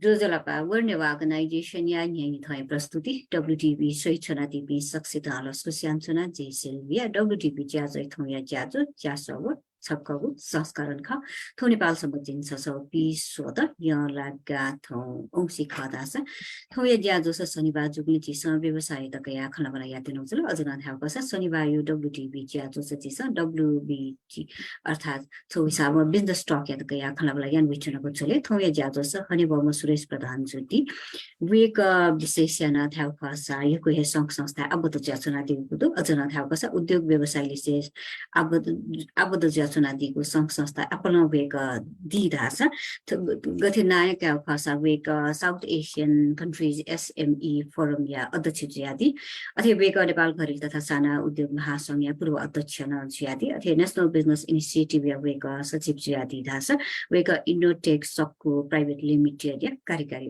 Rosalapa, World Organization Yan Prastuti, WDB Soichana DB Saxita Susiantuna, J. Sylvia, WDB Jazz Toya Jazz, Jasover, Sabkabu, Saskaranka, Tony Balsabajin Saso, Peace Soda, Yalagat, Osi Kadasa, Toya Jazz, Soniba Jubility, some Riverside, the Gaya Kanavarayatino, Azan help us, Soniba WDB Jazz, WBT, Arthas, so we have a business stock at the Gaya Kanavalayan, which are good to let Toya Jazz, Honeybo SURESPradhan Judy. Week विशेषण थाहा pass यो कोही संघ संस्था आबद्ध ज्याचनादी गुदु अझना थाहा pass उद्योग व्यवसायले से आबद्ध ज्याचनादीको संघ संस्था अपन वेक दिदास गथे नायक पास वेक South Asian countries SME forum या अध्यक्ष ज्यादी अथे वेक नेपाल घरेलु तथा साना उद्योग महासंघ या पूर्व अध्यक्ष न ज्यादी अथे नेशनल बिजनेस इनिसिएटिभ या वेक सचिव ज्यादी दास वेक इन्डोटेक सबको प्राइवेट लिमिटेड या कार्यकारी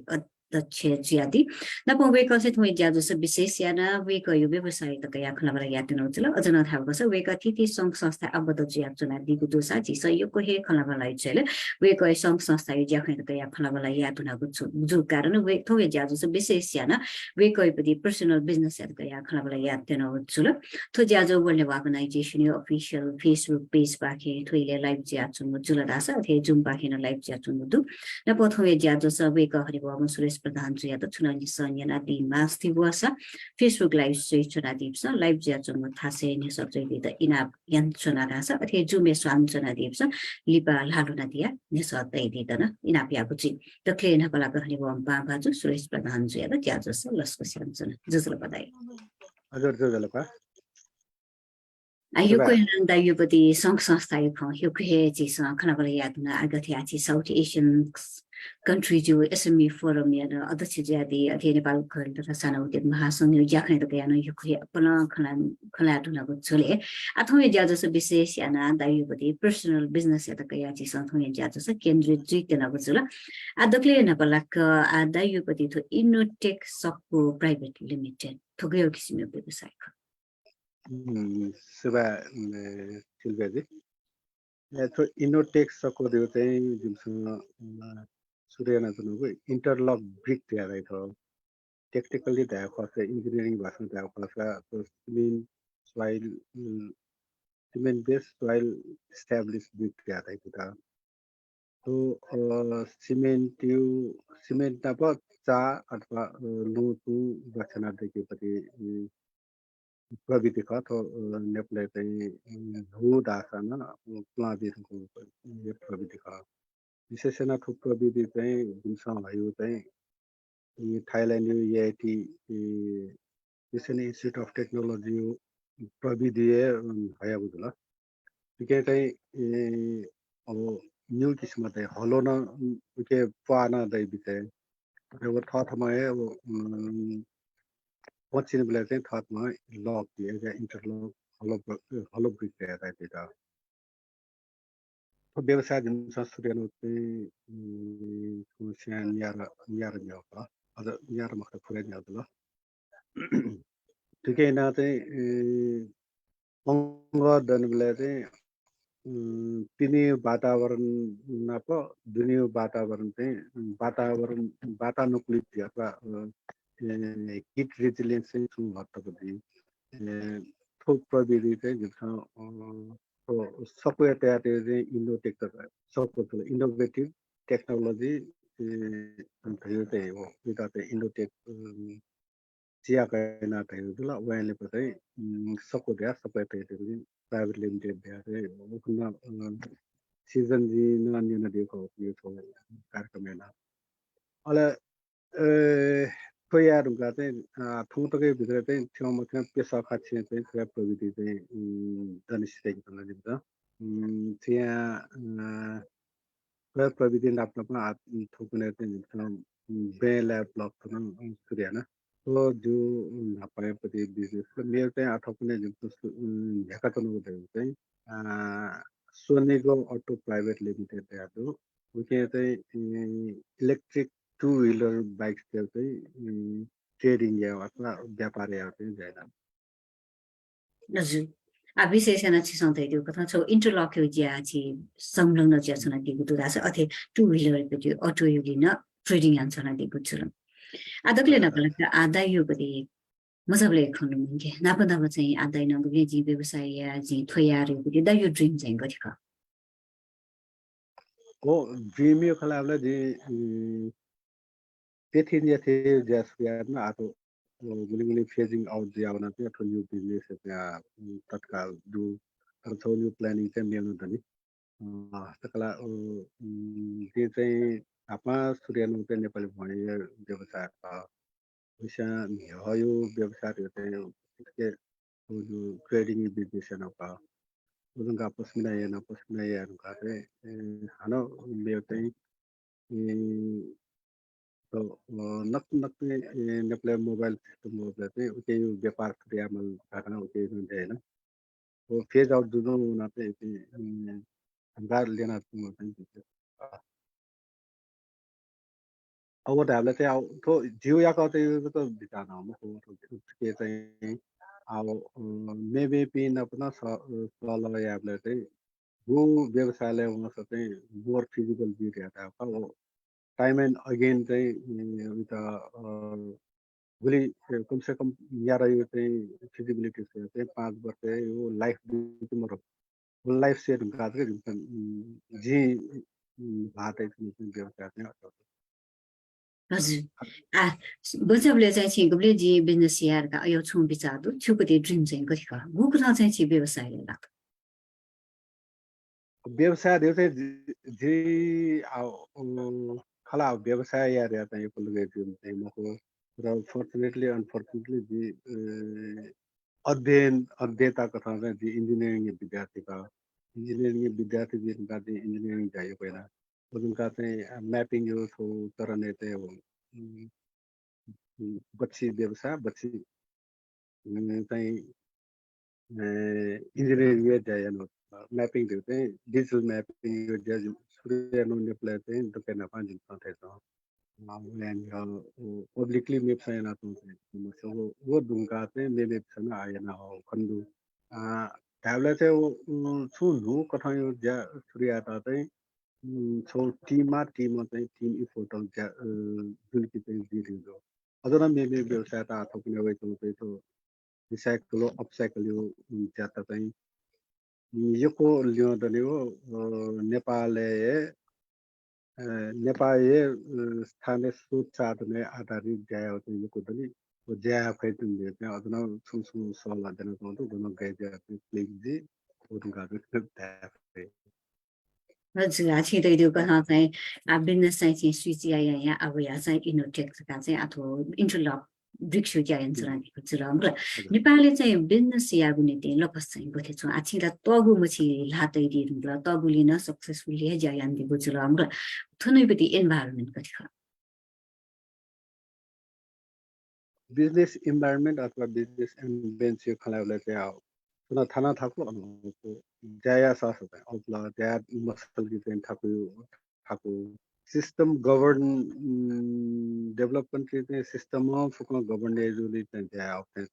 दक्ष ज्यादी नपो वेक से थोइ ज्याजो से विशेष याना वेक यो व्यवसाय त या खलाबरा यातिन उचल अझना थाहा छ वेक थिति संघ संस्था आबद्ध ज्याचना दिगु दोसा जिस यो कोहे खलाबलाई छैले वेक संघ संस्था यो ज्याखै त या खलाबला यातुना गुछु जु कारण वेक थोइ ज्याजो से विशेष याना वेक पति पर्सनल बिजनेस या खलाबला यातिन उचल थो ज्याजो वर्ल्ड अर्गनाइजेसन यो अफिशियल फेसबुक पेज बाखे थोइले लाइभ ज्याचुन जुल दासा थे जुम बाखे न लाइभ ज्याचुन दु नपो थोइ ज्याजो से वेक हरिबम SURESPradhan ज्यादा चुनानी सन्यना दि मास्ति वसा फेसबुक लाइभ चुना दिप्स लाइभ ज्याचुन थासे ने सब्जै दिदा इना यन चुना दासा अथे जुमे स्वान चुना दिप्स लिपा लाडुना दिया ने सदै दिदन इना पियाको छि तक्ले न कला गर्ने वम बाबाजु SURESPradhan ज्यादा ज्याजो स लस्को स्यामचन जसले बधाई हजुर जसले आयुको नन्दा युपति संघ संस्था यो कहे जिस खनाबला यादना आगथे आछि साउथ एशियन country जो SME forum या अध्यक्ष ज्यादी अथे नेपाल घरेलु तथा साना उद्योग महासंघ यो ज्याखै त यानो यो खै अपन खला दुनाको छोले अथवा ज्याजो से विशेष याना दायुपति पर्सनल बिजनेस या त कया छि संथो ज्याजो से केन्द्रित जितेनको जुल अध्यक्षले नेपालक दायुपति थो इनोटेक सबको प्राइवेट लिमिटेड थोगयो किसिमको व्यवसाय सेवा सिल्भाजी तो इनोटेक सबको दियो चाहिँ जुन सूर्यना जुनको इंटरलॉक ब्रिक दिया रही था टेक्निकली दिया खासा इंजीनियरिंग भाषा दिया खासा तो cement based soil establish brick दिया रही था तो सीमेंट ना पर चा अथवा लोटू रचना देखिए पति प्रविधि का तो नेपाल चाहिँ हो दासना प्लादिनको यो प्रविधि का विशेषण थुप प्रविधि चाहिँ जुनसँग भयो चाहिँ Thailand IIT Asian institute of technology प्रविधि भया बुझला के चाहिँ अब न्यू किसिम चाहिँ हलो न के पाना दै बिते अब थथमा अब पछिन बेला चाहिँ थथमा लक दिए इंटरलॉक हलो ब्रिक दिया था व्यवसाय जुन संस्कृतिहरु चाहिँ कुसियान यार न्याउला अझ यार मखा पुरै न्याउला ठिकै न चाहिँ अंग दनबले चाहिँ तिनी वातावरण नप दुनिया वातावरण चाहिँ वातानुकूलित अथवा हिट रेजिलियन्स चाहिँ छु हत्तपति थोक प्रविधि चाहिँ जुन तो सबको तयार चाहिँ इनोटेक सबको इनोभेटिभ टेक्नोलोजी भयो चाहिँ हो यो त इनोटेक चिया कैना थियो ल उहाँले पनि सबको द्या सबै तयार प्राइवेट लिमिटेड द्या चाहिँ सिजन जी नन्दिन दिएको यो छ कार्यक्रम हैन अले तयारका चाहिँ थोटकै भित्र चाहिँ छेउमा पेसा खाछि चाहिँ क्र्याप प्रविधि चाहिँ जनिसिरहेको छ दिन्छ त्यहाँ क्र्याप प्रविधि नाप्न हात थोक्ने चाहिँ बेला ब्लक गर्न सुर्याना तो जो नापाएपछि बिजनेस मेरो चाहिँ आठौँने जुन झ्याकातनको चाहिँ सोनीको अटो प्राइवेट लिमिटेड थियो उके चाहिँ इलेक्ट्रिक टू व्हीलर बाइक्स चाहिँ ट्रेडिङ या अथवा व्यापार या चाहिँ जाइना हजुर विशेषण चाहिँ सधैँ त्यो कथा छ इन्टरलक ज्या चाहिँ संलग्न ज्या छन् दिगु दुरा छ अथे टू व्हीलर को त्यो अटो युलिन ट्रेडिङ आन्सरना दिएको छु आदकले नकलक आदा यो गरी मजाले खनु मुके नापदा चाहिँ आदा नगले जी व्यवसाय या जी थोयारे गरी दा यो ड्रिम चाहिँ गरेको ओ ड्रिम यो खलाबले जी त्यतिन थे जस यारमा आतो गुली फेजिङ आउट दियाउन चाहिँ अथवा न्यू बिजनेस त्यहाँ तत्काल दु अथवा न्यू प्लानिङ चाहिँ मेनु दनि तकला त्यो चाहिँ आपमा सूर्यनु चाहिँ नेपाली भने व्यवसाय विषय यो व्यवसाय चाहिँ के जो ट्रेडिङ बिजनेस न का उनका पसमिना या का चाहिँ हानो मेरो चाहिँ तो नक नक नेपाली मोबाइल सिस्टम हो चाहिँ उके व्यापार क्रियामल कारण उके हुन्छ हैन वो फेज आउट जुनो ना पे हंगार लेना तुम चाहिँ अब ढाबले चाहिँ अब तो जिउ या का तो बिताना हो म के चाहिँ अब मेबे पिन अपना सला याबले चाहिँ वो व्यवसायले हुन चाहिँ मोर फिजिकल भी रहता है वो टाइम एंड अगेन चाहिँ उता भोलि कम से कम यार यो चाहिँ फिजिबिलिटी चाहिँ 5 वर्ष यो लाइफ तिम्रो लाइफ सेट हुन्छ के जी भातै व्यवसाय चाहिँ हजुर आ बजबले चाहिँ छि गबले जी बिजनेस यार का यो छु विचार दु छु कति ड्रिम चाहिँ गरेको गुकना चाहिँ छि व्यवसायले लाग व्यवसाय देउ चाहिँ जी खला व्यवसाय यार चाहिँ यो लगे चाहिँ मको र फर्चुनेटली अनफर्चुनेटली जी अध्ययता कथा चाहिँ जी इन्जिनियरिङ विद्यार्थी का इन्जिनियरिङ विद्यार्थी जिनका चाहिँ इन्जिनियरिङ चाहियो पहिला उनका चाहिँ म्यापिङ यो छौ तरने चाहिँ हो बच्ची व्यवसाय बच्ची चाहिँ इन्जिनियरिङ यो चाहियो म्यापिङ थियो चाहिँ डिजिटल म्यापिङ यो सूर्य नेपाल चाहिँ दुकान पाँच दिन छ पब्लिकली वेबसाइट ना तो वो दुंगा चाहिँ मेले छन आएन हो खण्डु ट्याब्लेट चाहिँ वो छु कथा यो ज्या सूर्यता चाहिँ छौ टिममा चाहिँ टिम इफोर्ट जुन कि चाहिँ दिइदिन्छ अझ न मेले व्यवसाय त थोक्ने भए चाहिँ रिसाइकल अपसाइकल यो ज्यादा चाहिँ यो को ल्याउँदैन हो नेपालले नेपाली स्थानीय स्रोत साधन आधारित ज्या यो कुदली ज्या फैतन देते हैं अदना सुन सवाल देना तो दोनों गए जाते प्लीज जी उनका भी हजुर आछि त त्यो कथा चाहिँ बिजनेस चाहिँ छि स्विच या या अब या चाहिँ इनोटेक का चाहिँ अथवा इन्टरलक ब्रिक्स या एन्सर दिएको छु र नेपालले चाहिँ बिजनेस या गुने त्यही लपस चाहिँ गथे छु आछि ल तगु मछि लातै दिनु ल तगुलिन सक्सेसफुली या यान दिएको छु र हाम्रो थुनैपति एन्भाइरोनमेन्ट कति बिजनेस इन्भाइरोमेन्ट अथवा बिजनेस एम्बियन्स यो खलाउलाई चाहिँ सुना थाना थाको ज्याया सास होता है और ज्याया मसल की ट्रेन थाको सिस्टम गवर्न डेभलपमेन्ट चाहिँ सिस्टममा फुक्न गवर्न एजुली चाहिँ ज्याया आउँछ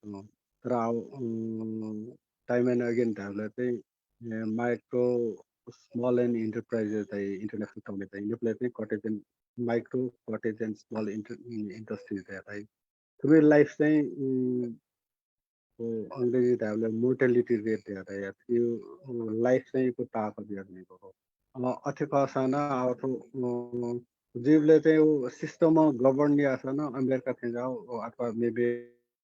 तर टाइम एन्ड अगेन हामीलाई चाहिँ माइक्रो स्मल एन्ड इन्टरप्राइजेस चाहिँ इन्टरनेसनल टर्मले चाहिँ नेपालले चाहिँ cottage and micro cottage and small industry चाहिँ थ्रु लाइफ चाहिँ अंग्रेजी हामीले मोर्टेलिटी रेट हेर्दा यो लाइफ चाहिँ को ताकत हेर्ने हो अथवा अब जीवले चाहिँ वो सिस्टममा गभर्न आसन अमेरिका चाहिँ जाओ अथवा मेबे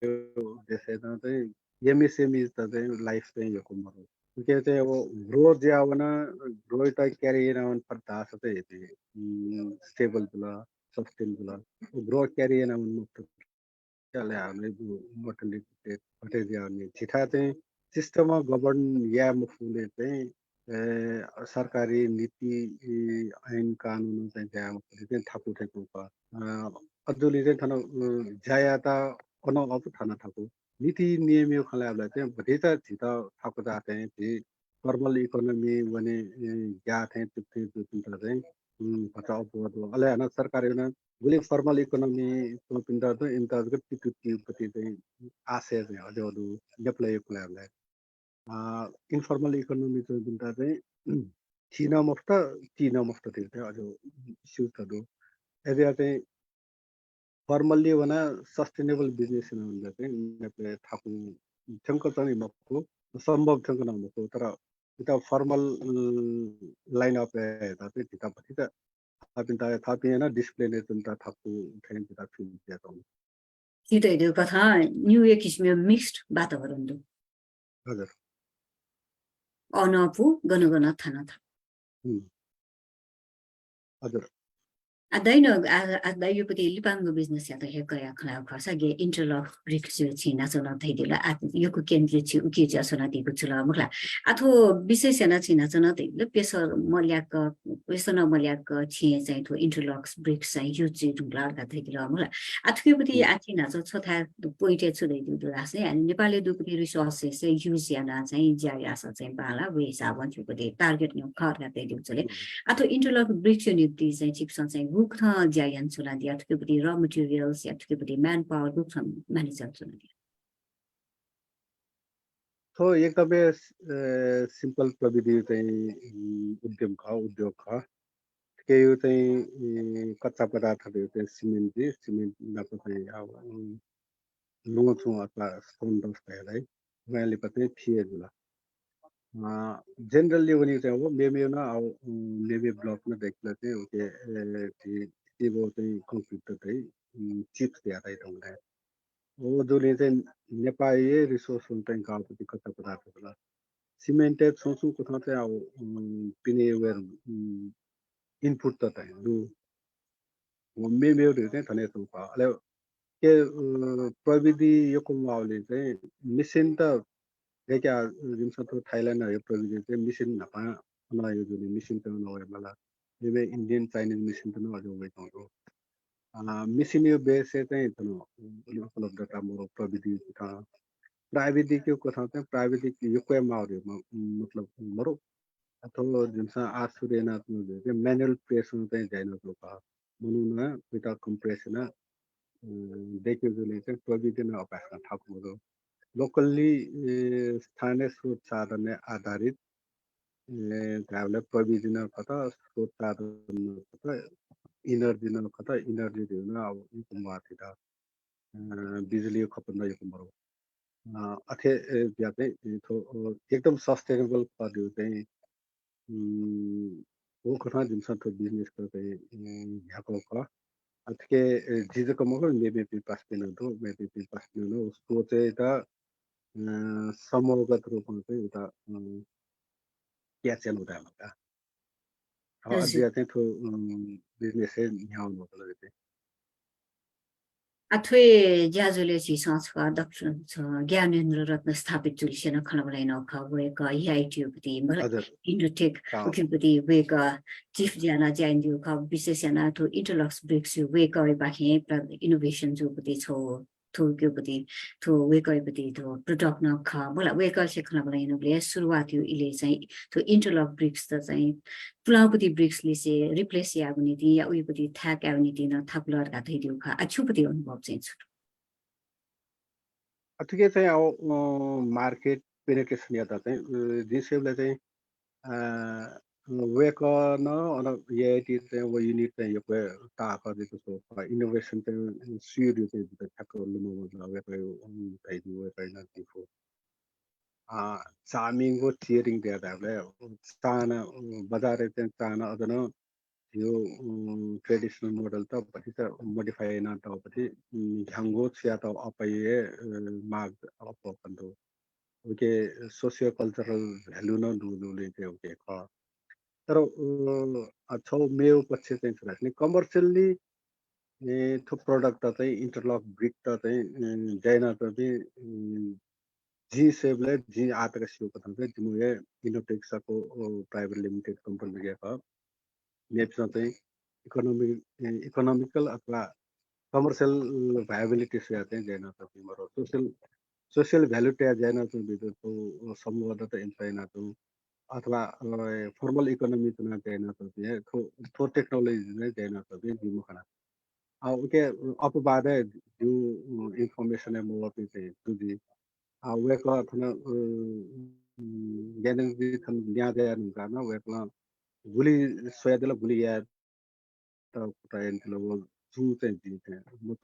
देशमा चाहिँ एमएसएमई त चाहिँ लाइफ चाहिँ यो कुमरो के चाहिँ अब ग्रोथ ज्यावन ग्रोथ त क्यारी नाउन पर्दा चाहिँ स्टेबल बुला सस्टेनेबल ग्रोथ क्यारी नाउन मुक्त चले हामीले मोर्टेलिटी घटेर छिठा चाहिँ सिस्टममा गभर्न या मुखले चाहिँ सरकारी नीति ऐन कानुन चाहिँ चाहिँ थापु थापु अझुली चाहिँ थाना ज्यायाता कन अब थाना थापु नीति नियम यो खलालाई चाहिँ भटेता छिटा थापु जाते हैं फर्मल इकोनोमी भने ज्या थे चाहिँ बचाव अले हैन सरकार गुली फर्मल इकोनोमी पिन्दा त इंतजगत पति चाहिँ आशय चाहिँ हजुर डेप्लय प्लानलाई इन्फर्मल इकोनोमी चाहिँ पिन्दा चाहिँ चीना मुफ्त थियो हजुर इस्युजहरू यदि चाहिँ फर्मल्ली वना सस्टेनेबल बिजनेस भन्दा चाहिँ नेपालले थाकु थंक चाहिँ मको सम्भव थंक न मको तर इता फर्मल लाइन अफ हेर्दा चाहिँ भित्रपट्टि त थापिएन डिस्प्ले ने जुन थाकु उठाइन भित्र फिल दिएको त्यो कथा न्यू एक किसिमको मिक्स्ड वातावरण दु हजुर अनपु गन थाना था हजुर Adaino adayo pati lipango business ya to he kaya khala khasa ge interlock bricks chi na so na thai dila at yoku kendri chi uki ja so na di butula mukla atho विशेष na chi na so na dei le peso molyak peso na molyak chi chai to interlocks bricks sai yu chi du la ka thai dila mukla atho pati a chi na so cho tha point chu dei du la se ani nepali du pati resources se use ya na chai ja ya sa chai ba la we sa wan chu pati target no khar ka dei du chale atho interlock bricks ni di chai chip son chai रुख ज्यायान चुनादी अथवा र materials अथवा manpower रुख manager चुनादी तो एकदमै simple प्रविधि चाहिँ उद्योग ख के यो चाहिँ कच्चा पदार्थहरू चाहिँ सिमेन्ट नाको चाहिँ अब लुङछु अथवा स्टोन डस्ट भएर उहाँले पनि थिए जुला जनरली भने चाहिँ हो मेमे न अब मेमे ब्लक में देखला चाहिँ ओके वो चाहिँ कन्क्रिट चाहिँ चिप्स दिएर आइरहन्छ वो जुले चाहिँ नेपाली रिसोर्स हुन्छ गाउँपति कच्चा पदार्थहरू सिमेन्टेड सोचु कथा चाहिँ अब पिने वेयर इनपुट त चाहिँ दु मेमे चाहिँ थने त अले के प्रविधि यो कोमाले चाहिँ मिसिन त देखा जिनसे तो थाईलैंड है प्रविधि से मिशन नपा हमारा ये जो मिशन तो ना हो वाला ये इंडियन चाइनीज मिशन तो ना हो जाए तो मिशन ये बेस से तो उपलब्ध था मोर प्रविधि था प्राइवेटी के को था प्राइवेटी यो कोई मारे मतलब मरो तो जिनसे आज सुरे ना तो जो मैनुअल प्रेस होते हैं जाइना तो का मनुना पिता कंप्रेशन ना देखिए जो लेते प्रविधि ना अपास का ठाकुर लोकली स्थानीय स्रोत साधन आधारित हामीले प्रविधि न कता स्रोत साधन कता इनर्जी न कता इनर्जी दिउन अब यो माथि त बिजुली खपत न यो मरो अथे या चाहिँ एकदम सस्टेनेबल पद्यो चाहिँ वो कथा जिनसा तो बिजनेस को चाहिँ यहाँको का अथके जिजको मगर मेबे पास पिन दो मेबे पास पिन उसको चाहिँ त समूहगत रूपमा चाहिँ उता क्याचेल हुँदा होला अब अझै चाहिँ थो बिजनेस चाहिँ यहाँ आउनुको लागि चाहिँ अथवे ज्याजुले छि संस्का दक्षिण ज्ञानेन्द्र रत्न स्थापित जुलिसेन खलबलाइन खवेक याइटियुपति मलाई इन्डोटेक उकिपति वेक चिफ ज्याना ज्याइन्दिउ क विशेष ज्याना थो इन्टरलक्स ब्रेक्स वेक बाखे इनोभेसन जुपति छौ थोक्योपति थो वेकैपति थो प्रोडक्ट न ख मलाई वेक से खलबलाइनले सुरुवात यो इले चाहिँ थो इन्टरलक ब्रेक्स त चाहिँ पुलापति ब्रेक्सले से रिप्लेस यागुनिति या उयोपति थ्याक यागुनिति न थपलर का थैदिउ ख अछुपति अनुभव चाहिँ छु अथके चाहिँ अब मार्केट पेनिट्रेसन यादा चाहिँ जिसेबले चाहिँ वेक न अन एआईटी चाहिँ वो युनिट चाहिँ यो ताक दिएको छ इनोभेसन चाहिँ सियो चाहिँ ठ्याक्क लुमो वेक थैदिउ वेक न दिफो चामिङको चियरिङ दिँदा चाहना बजार चाहिँ चाहना अझ यो ट्रेडिशनल मोडल त पछि त मोडिफाई न त पछि झंगो छिया त अपये माग अपकन्दो ओके सोशियो कल्चरल भ्यालु न दुले के ओके ख तर छौ मेउ पछि चाहिँ छ कमर्शियली थो प्रोडक्ट त चाहिँ इन्टरलक ब्रिक त चाहिँ जैना त जी सेबले जी आतक सियो कथन चाहिँ जिमुए इनोटेक्सको प्राइवेट लिमिटेड कम्पनी गएको नेप्स चाहिँ इकोनोमिकल अथवा कमर्शियल भाइबिलिटी से आते हैं जैना तो मरो सोशल भ्यालु ट्या जैना तो बिदो तो समूहगत इन्फाइना तो अथवा फॉर्मल इकोनॉमी तो ना जैना तो भी है थो टेक्नोलॉजी ने जैना तो भी जिमो खाना ओके अपवाद है जो इन्फॉर्मेशन है मोर पे से तुझी वे का थना ज्ञान जी थन न्याय दया नुका ना वे का गुली सोया दिला गुली यार कुटा एन्टिलो जु चाहिँ दिन्छ म त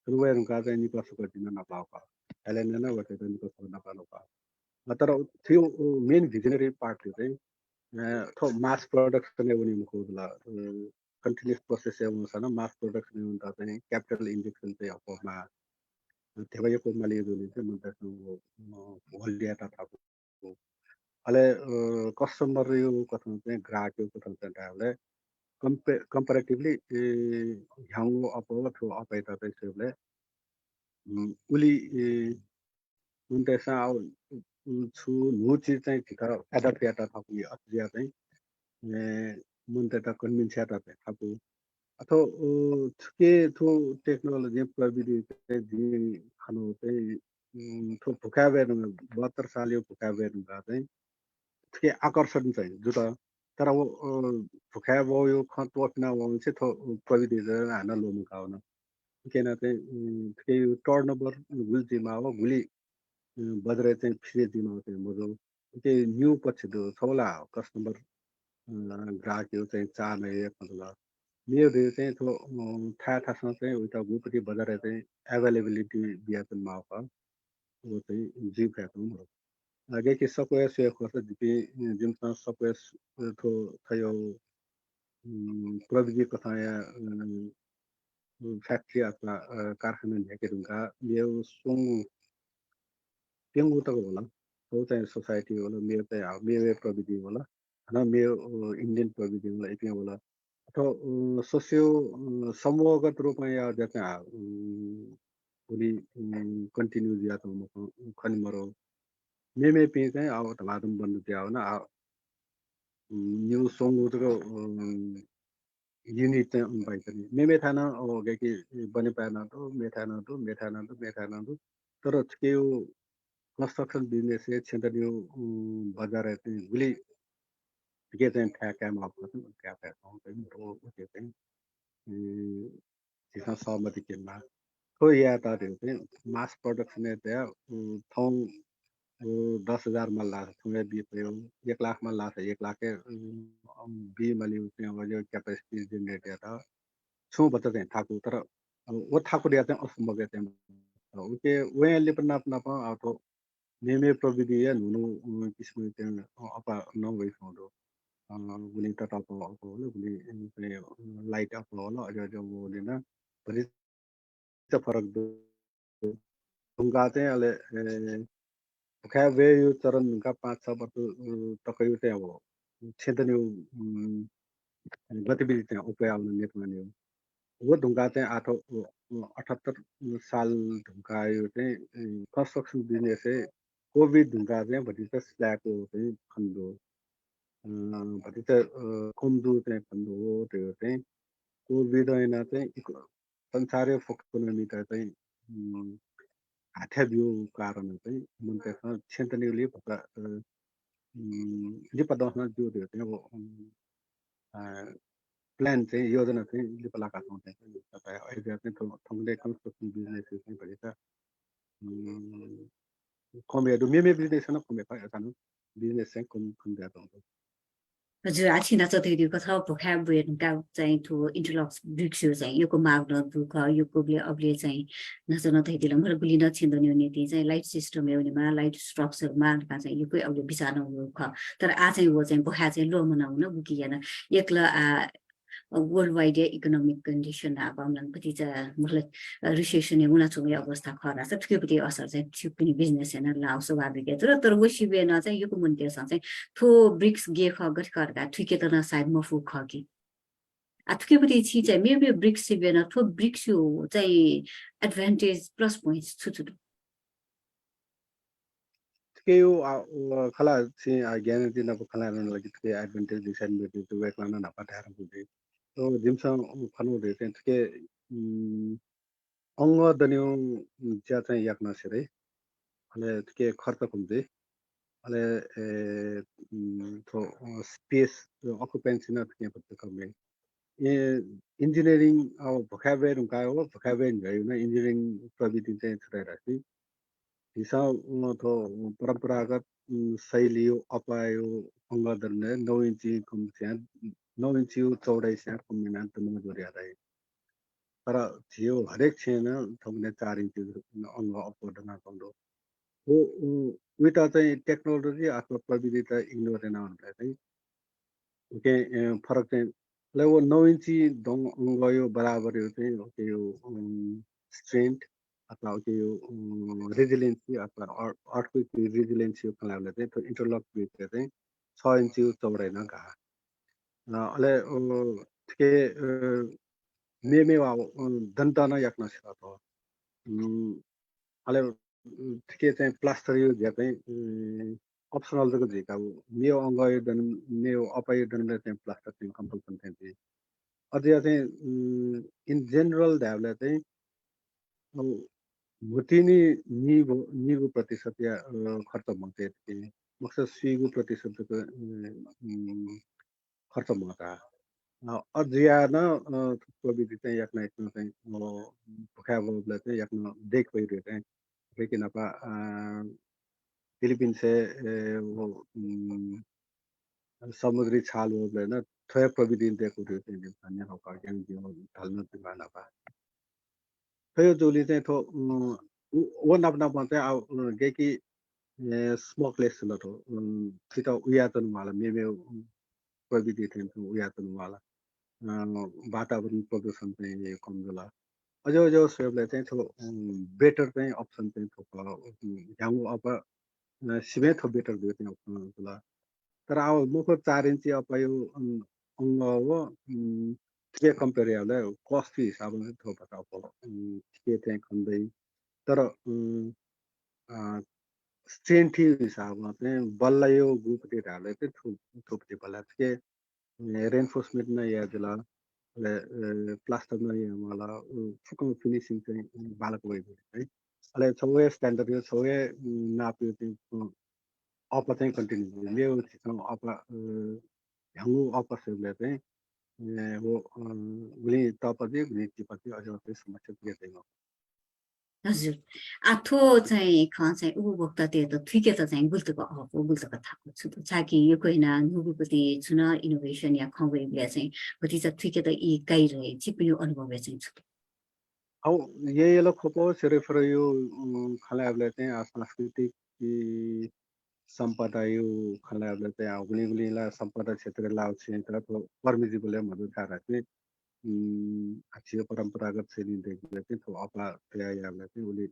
रुवायरु का चाहिँ नि कसो गर्दिन नपाउका एलेन न वटे पनि कसो नपाउका तर त्यो मेन भिजनरी पार्ट चाहिँ थो मास प्रोडक्सन एवनी मुखला कन्टिन्युस प्रोसेस एवं मास प्रोडक्सन एवं चाहिँ क्यापिटल इन्जेक्सन चाहिँ अपोमा थेवयको माले जुनि चाहिँ म होल्डियाटा थापु अले कस्टमर यो कथन चाहिँ ग्राहक यो कथन चाहिँ comparatively ह्याङ्गो अप थ्रु अपाइता चाहिँ सेबले उली उन्टेसा छु नु चिज चाहिँ थिका एडप्ट याता थापु अज्या चाहिँ मुन्टेटा कन्भिन्स याता थापु अथवा के थो टेक्नोलोजी प्रविधि चाहिँ जी खानु चाहिँ थो भुकाबेर 72 साल यो भुकाबेर चाहिँ के आकर्षण चाहिँ जुट तर वो भुखा वो यो खतवकना वो चाहिँ थो प्रविधि हाना लोनु खाउन केना चाहिँ के टर्नओभर गुल्जीमा हो गुली बजरे चाहिँ फिरे दिमा चाहिँ मजो के न्यू पछि दो छोला कस्टमर ग्राहक यो चाहिँ चाहने मतलब मेरो चाहिँ थो थासँग चाहिँ उता गुपटी बजार चाहिँ एभाइलेबिलिटी बियातन माउका वो चाहिँ जी फ्याक्नु आगे के सपोया से खोसा दिपि जिमसा सपोया थो थयो प्रविधि कथाया फ्याक्ट्री अथवा कारखाना ढेकेरुङका यो सुङ पेंगु तक होला तो चाहिँ सोसाइटी होला मेरो चाहिँ मेरो प्रविधि होला हैन मेरो इन्डियन प्रविधि होला इपिया होला अथवा सोसियो समूहगत रूपमा या जहाँ उनी कन्टिन्यू दिया तो खनि मरो मेमे पे चाहिँ अब तमादम बन्द दिया हो ना न्यू सॉन्ग उतरो युनिट चाहिँ उनबाई पनि मेमे थाना ओ गेकी बने पाना तो मेथाना तो तर के कंस्ट्रक्शन बिजनेस है क्षेत्र बजार है गुली के चाहिँ ठ्या काम आपको क्या पैसा हो तो ओके चाहिँ जिसमें सहमति के मा तो या तारे चाहिँ मास प्रोडक्सन है त्या थों 10,000 में ला थोड़े भी पे 1 लाख में ला 1 लाख के बी मली उसने वो जो कैपेसिटी जनरेट था छू बता हैं ठाकुर तर वो ठाकुर या हैं असंभव है उनके वे लिपना अपना तो मेमे प्रविधि या नुनु किस्म के apa no way fondo guli tata ko guli light up होला जो जो वो लेना बड़ी से फरक दो उनका चाहिँ अहिले खै वे यो चरण उनका 5-6 वर्ष तकैयो चाहिँ अब क्षेत्र गतिविधि चाहिँ उपाय आउन नेतमान्यो वो ढुङ्गा चाहिँ 78 साल ढुङ्गा यो चाहिँ कंस्ट्रक्शन बिजनेस चाहिँ कोभिड ढुङ्गा चाहिँ भति चाहिँ स्ल्याको चाहिँ खण्डो भति चाहिँ कुम्दु चाहिँ खण्डो हो त्यो चाहिँ कोभिड ऐना चाहिँ संसारै इकोनोमी त चाहिँ हाथ्या बिउ कारण चाहिँ मुन्टेसँग क्षेत्रले भका लिपदहन जो त्यो चाहिँ अब प्लान चाहिँ योजना चाहिँ लिपलाका चाहिँ तपाईँ अहिले चाहिँ थङ्गले कन्स्ट्रक्सन बिजनेस चाहिँ भरि त कमेहरू मेमे बिजनेस न कमे पाए जानु बिजनेस चाहिँ कम ज्यादा हुन्छ हजुर आछिना चतुर्दी कथा भोखा बुएनका चाहिँ थो इन्टरलक्स ब्रिक्सो चाहिँ योको माग्न दुख योको अब्ले चाहिँ नचन थैदिल मर गुली नछिन्दो नीति चाहिँ लाइट सिस्टम एउनेमा लाइट स्ट्रक्चर मार्का चाहिँ योकै अब्ले बिचान ख तर आ चाहिँ वो चाहिँ भोखा चाहिँ लो मनाउन बुकिएन एकला वर्ल्ड वाइड इकोनोमिक कन्डिसन अब कति चाहिँ मतलब रिसेसन हुन छुने अवस्था खरा छ त्योपट्टि असर चाहिँ त्यो पनि बिजनेस हैन लाउ स्वाभाविक तर वसी बेन चाहिँ यो मुन्ते चाहिँ थो ब्रिक्स गे ख गठ करका ठिके त न सायद मफु खकी अथकेपट्टि छि चाहिँ मेबे ब्रिक्स बेन थो ब्रिक्स यो चाहिँ एडभान्टेज प्लस पोइन्ट्स छु के यो खला चाहिँ ज्ञान दिन अब खला लागि के एडभान्टेज डिसएडभान्टेज तो वेक लाना नपाठार बुझे तो जिमसा खनो दे चाहिँ के अंग दन्यो ज्या चाहिँ याक नसेरे अले के खर्च कमजे अले तो स्पेस अकुपेन्सी न के पत्ते कमे ये इंजीनियरिंग अब भोकाबुलरी उनका हो भोकाबुलरी भयो न इंजीनियरिंग प्रविधि चाहिँ छुटाइराखि हिसाब तो परम्परागत शैली अपायो अंग दन्ने 9 इन्ची कम चाहिँ 9 इंच चौडाइ से कम्बिना तनु जोरिया रहे तर थियो हरेक छैन थम्ने 4 इंच अंग अपवर्डना कन्दो वो उता चाहिँ टेक्नोलोजी अथवा प्रविधि त इग्नोर गर्न हुन्छ चाहिँ ओके फरक चाहिँ ले वो 9 इंची दङ अंग यो बराबर यो चाहिँ ओके यो स्ट्रेंथ अथवा ओके यो रेजिलेन्सी अथवा अर्थक्वेक रेजिलेन्सी कलाले चाहिँ त्यो इन्टरलक बिट चाहिँ 6 इंच चौडाइ न गा अले के मेमे वा दन्तन याक्न छ त अले के चाहिँ प्लास्टर यो ज्या चाहिँ अप्सनल जको झिका मेयो अंग यो दन मेयो अपायो दनले चाहिँ प्लास्टर चाहिँ कम्पल्सन चाहिँ अझै चाहिँ इन जनरल ध्यावले चाहिँ भुटिनी निगु प्रतिशत या खर्च भन्थे मकसद सुइगु प्रतिशत खर्च मका अझियान प्रविधि चाहिँ याक्न यसमा चाहिँ भुखा बोबले चाहिँ याक्न देख पहिरो चाहिँ लेकिन apa फिलिपिन्स से वो समुद्री छाल बोबले न थय प्रविधि देखो रे चाहिँ अन्य होका ज्ञान जीवन ढल्न दिवान apa थयो जोली चाहिँ थो वो नापना पते गे कि स्मोकलेस ल थो छिटो उयातन वाला मेमे प्रविधि थियो उयातन वाला वातावरण प्रदूषण चाहिँ कम होला अझ अझ सोबले चाहिँ थो बेटर चाहिँ अप्सन चाहिँ थो ह्याङ्गु अब सिमे थो बेटर दियो चाहिँ अप्सन होला तर अब मुखो 4 इंची अब यो अंग हो के कम्पेयर याले कस्ट हिसाबले थो पता अब के चाहिँ खन्दै तर स्ट्रेन्थ हिसाबमा चाहिँ बल्ल यो गुपति ढाले चाहिँ थुप्ति बल्ला के रेनफोर्समेन्ट न या दिला प्लास्टर न या मला फुकम फिनिशिङ चाहिँ बालक भयो है अले सबै स्ट्यान्डर्ड यो सबै नाप्यो चाहिँ अप चाहिँ कन्टिन्यू मेरो अप ह्याङ्गु अपसहरूले चाहिँ वो उनी तपति उनी टिपति अझ समस्या पुगेको हजुर आथो चाहिँ ख चाहिँ उपभोक्ता त्यो त ठिकै त चाहिँ गुल्तको अको गुल्तको थाको छु त छाकि यो कोइना नुगुपति छुन इनोभेसन या खवे बिया चाहिँ कति चाहिँ ठिकै त इ गाइ रहे चिपयो अनुभव चाहिँ छु अब ये लोग खोपो सिर्फ यो खलाबले चाहिँ सांस्कृतिक सम्पदा यो खलाबले चाहिँ गुली गुलीला सम्पदा क्षेत्र लाउ क्षेत्र पर्मिजिबल मधु थारा चाहिँ अच्छी परंपरागत शैली देखिए तो अपना तैयार चाहिँ उले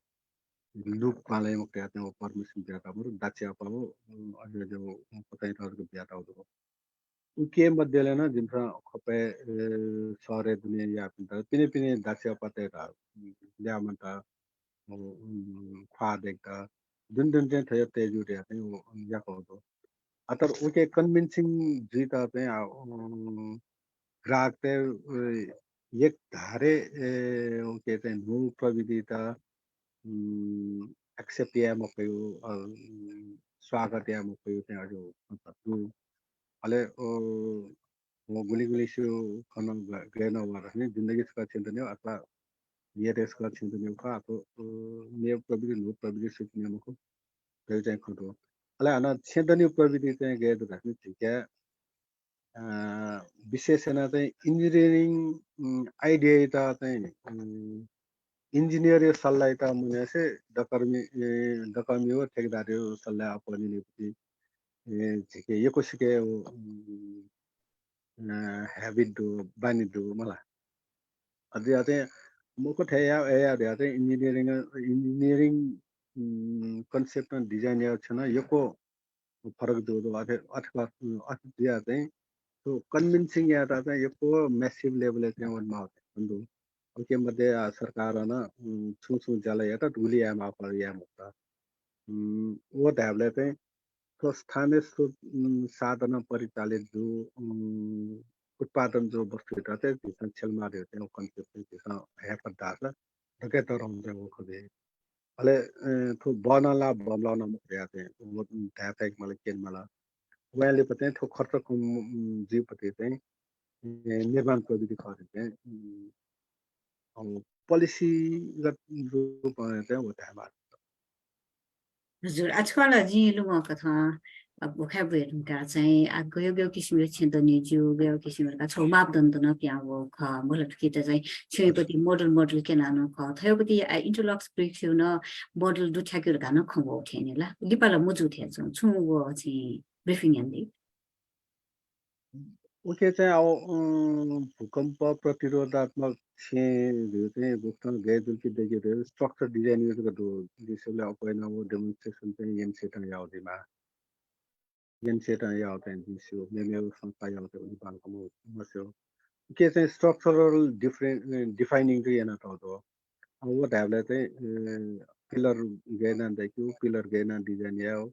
लुक पाले मुक्त आते हैं वो परमिशन दिया था वो दाचे आपा वो अजय जो पता ही था उसको दिया था वो उनके मध्य लेना जिनका खपे सारे दुनिया या पिंता पिने पिने दाचे आपा ते था लिया मता वो खा देखता दिन दिन जे थे तेज उठे आते हैं वो या कहो तो अतर उनके कन्विंसिंग जीत आते हैं ग्राहक ते एक धारे उनके ते नो प्रविधि था एक्सेप्ट या मकयो स्वागत या मकयो चाहिँ अझ तत्तु अले वो गुली गुली से कन गएन वाला नहीं जिंदगी का चिंतन है अथवा ये रेस का चिंतन है का तो ये प्रविधि नो प्रविधि सीखने मको तो चाहिँ खतो अले अन चिंतन प्रविधि चाहिँ गए तो राख्ने ठीक है विशेषण चाहिँ इन्जिनियरिङ आइडिया त चाहिँ इंजीनियर सल्लाह ता मुझे से दकर्मी हो ठेकेदार हो सल्लाह अपनी नहीं ठीक है ये कुछ के वो हैबिट दो बानी दो मला अभी आते हैं मुझको थे या आते हैं इंजीनियरिंग कंसेप्ट में डिजाइन या अच्छा ना ये को फर्क दो दो आते अथवा आते आते हैं तो कन्विंसिंग या आता है ये को मैसिव लेवल पे वन माउथ बंदो ओके मध्य सरकार है ना छू जाला या तो धूली है मापर या मुक्ता वो टैबलेट है तो स्थानीय साधन परिचालित जो उत्पादन जो वस्तु रहते हैं जिसमें छलमा रहते हैं वो कंसेप्ट जिसमें है पदार्थ ढके तो रहते हैं वो खुदे अले तो बनाला बनाना मुक्त रहते हैं वो ढापे एक मतलब केन मला वैले पते हैं तो खर्च कम जीव पते हैं निर्माण प्रविधि करते हैं पॉलिसीगत जो रहते हैं वो ढाबा हजुर आजकल जी लुगा कथा vocabulary-का चाहिँ गयो किसिमको छिन्दनिजु गयो किसिमका छौ मापदण्ड न प्यावो ख मोलट किता चाहिँ छेपति मोडल के नानो ख थयोपति इन्टरलक्स ब्रेक्सु न मोडल दुठ्याक्यो गान खबो थेनेला लिपाला मुजु थे छु वो चाहिँ ब्रिफिङ यान्दी ओके चाहिँ अब भूकम्प प्रतिरोधात्मक क्षेत्रहरू चाहिँ भूकम्प गैजुल्की देखिरहेको स्ट्रक्चर डिजाइन युज गर्दो दिसले अपैन वो डेमोन्स्ट्रेसन चाहिँ यनसेट याउदिमा यनसेट याउदैन दिसो मेमे संस्था याउते नेपालको मस्यो के चाहिँ स्ट्रक्चरल डिफाइनिङ चाहिँ yana त हो अब वो ढाबले चाहिँ पिलर गैना देखियो पिलर गैना डिजाइन याउ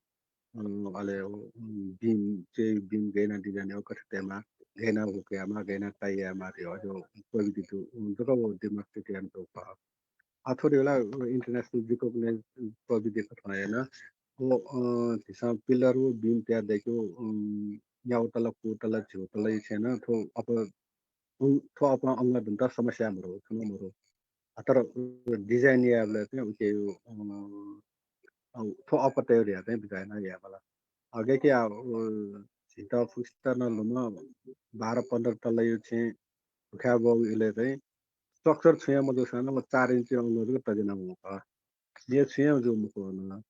ale beam चाहिँ beam गैना डिजाइन याउ कठतेमा गैना हुकेमा गैना ताइयामा थियो जो कोही दितो जको डेमोक्रेटिक एम तो पा अथोरे होला इन्टरनेशनल रिकग्नाइज प्रविधि कथा हैन वो दिसा पिलर वो बीम त्या देखो याउ तल को तल छो तल छैन थो अप थो अप अंग दन्त समस्या मरो छनो मरो अतर डिजाइन याबले चाहिँ उके थो अप तयार या चाहिँ बिगाएन या बला आगे के सीता फुस्ता न लुमा 12-15 तल यो चाहिँ खाबो इले चाहिँ स्ट्रक्चर छुया म दोसान म 4 इन्च अंग तजना म ये छुया जो मुको न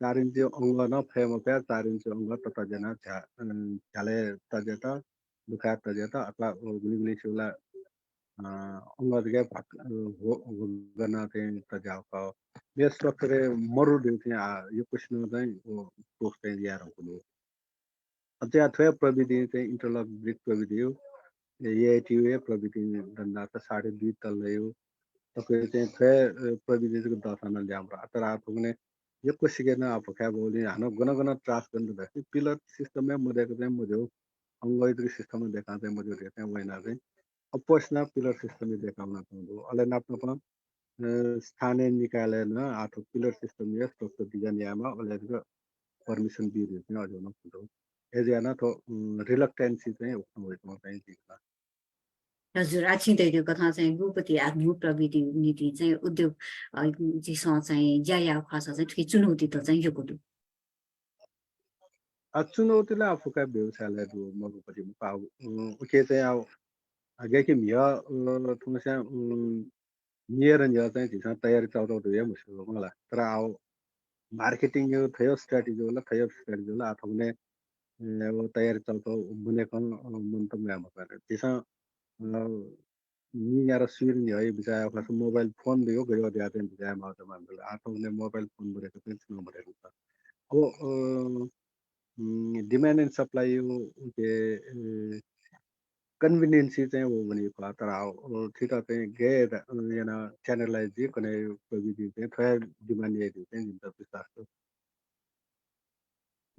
4 इन्च अंग न फेम पे 4 इन्च अंग तजना झाले तजता दुखा तजता अथवा गुलिगुली छुला अंग दिगे हो गना चाहिँ तजाव का ये स्ट्रक्चर मरु दिन्थे यो क्वेशन चाहिँ वो पोस्ट चाहिँ यार को अझै अथवा प्रविधि चाहिँ इन्टरलक ब्रिक प्रविधि हो एआईटीए प्रविधि दन्दा त 2.5 तल हो तपाईँ चाहिँ थ्वे प्रविधिको दर्शना ल्याम्रो तर आफूले यो कोसिकेन आफू क्या बोली हानो गन गन ट्रास गर्नु भएको पिलर सिस्टममै मरेको चाहिँ मुझे अंगैत्री सिस्टममा देखा चाहिँ मुझे देखा वैना चाहिँ अपोस्ना पिलर सिस्टमले देखाउन चाहन्छु अले नाप्न स्थानीय निकायले न आठो पिलर सिस्टम या स्ट्रक्चर डिजाइन यामा अलेको परमिसन दिइदियो चाहिँ अझ न फुटो एजियाना त रिलक्टेन्सी चाहिँ भएको चाहिँ दिन्छ हजुर आछिँदै कथा चाहिँ भूपति आधुनिक प्रविधि नीति चाहिँ उद्योग जीसँग चाहिँ ज्याया खास चाहिँ ठिकै चुनौती त चाहिँ यो कुरो चुनौतीलाई आफूका व्यवसायलाई मरुपट्टि पाउ के चाहिँ अब आगे कि मिया थोड़ा मियर अन्य चाहिँ जिसमें तैयारी चल रहा है मुश्किल होगा तर अब मार्केटिंग जो थयो स्ट्रेटेजी वाला आप हमने वो तैयारी चलता बने कौन मन तो मैं बता रहे जैसा ni यार सुर नहीं है बिचारा अपना मोबाइल फोन दियो गयो दियाते हैं बिचारा मारते मारते आप हमने मोबाइल फोन बरे तो कुछ ना बरे होता वो डिमांड एंड सप्लाई के कन्भिनियन्सी चाहिँ हो भनेको तर ठिक चाहिँ गएर yana च्यानललाई जे कुनै प्रविधि चाहिँ थोरै डिमान्ड चाहिँ जिन्छ विश्वास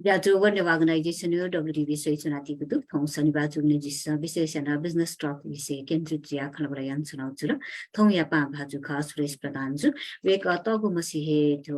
Jatuh warna organization yo WDB Soichunati kudu thong saniba jumne jissa विशेषण बिजनेस स्टक विषय केन्द्रित या खलबरा यान चुनाव जुल थong या पा भाजु खा सुरेश प्रधान जु वेक तगु मसिहे जो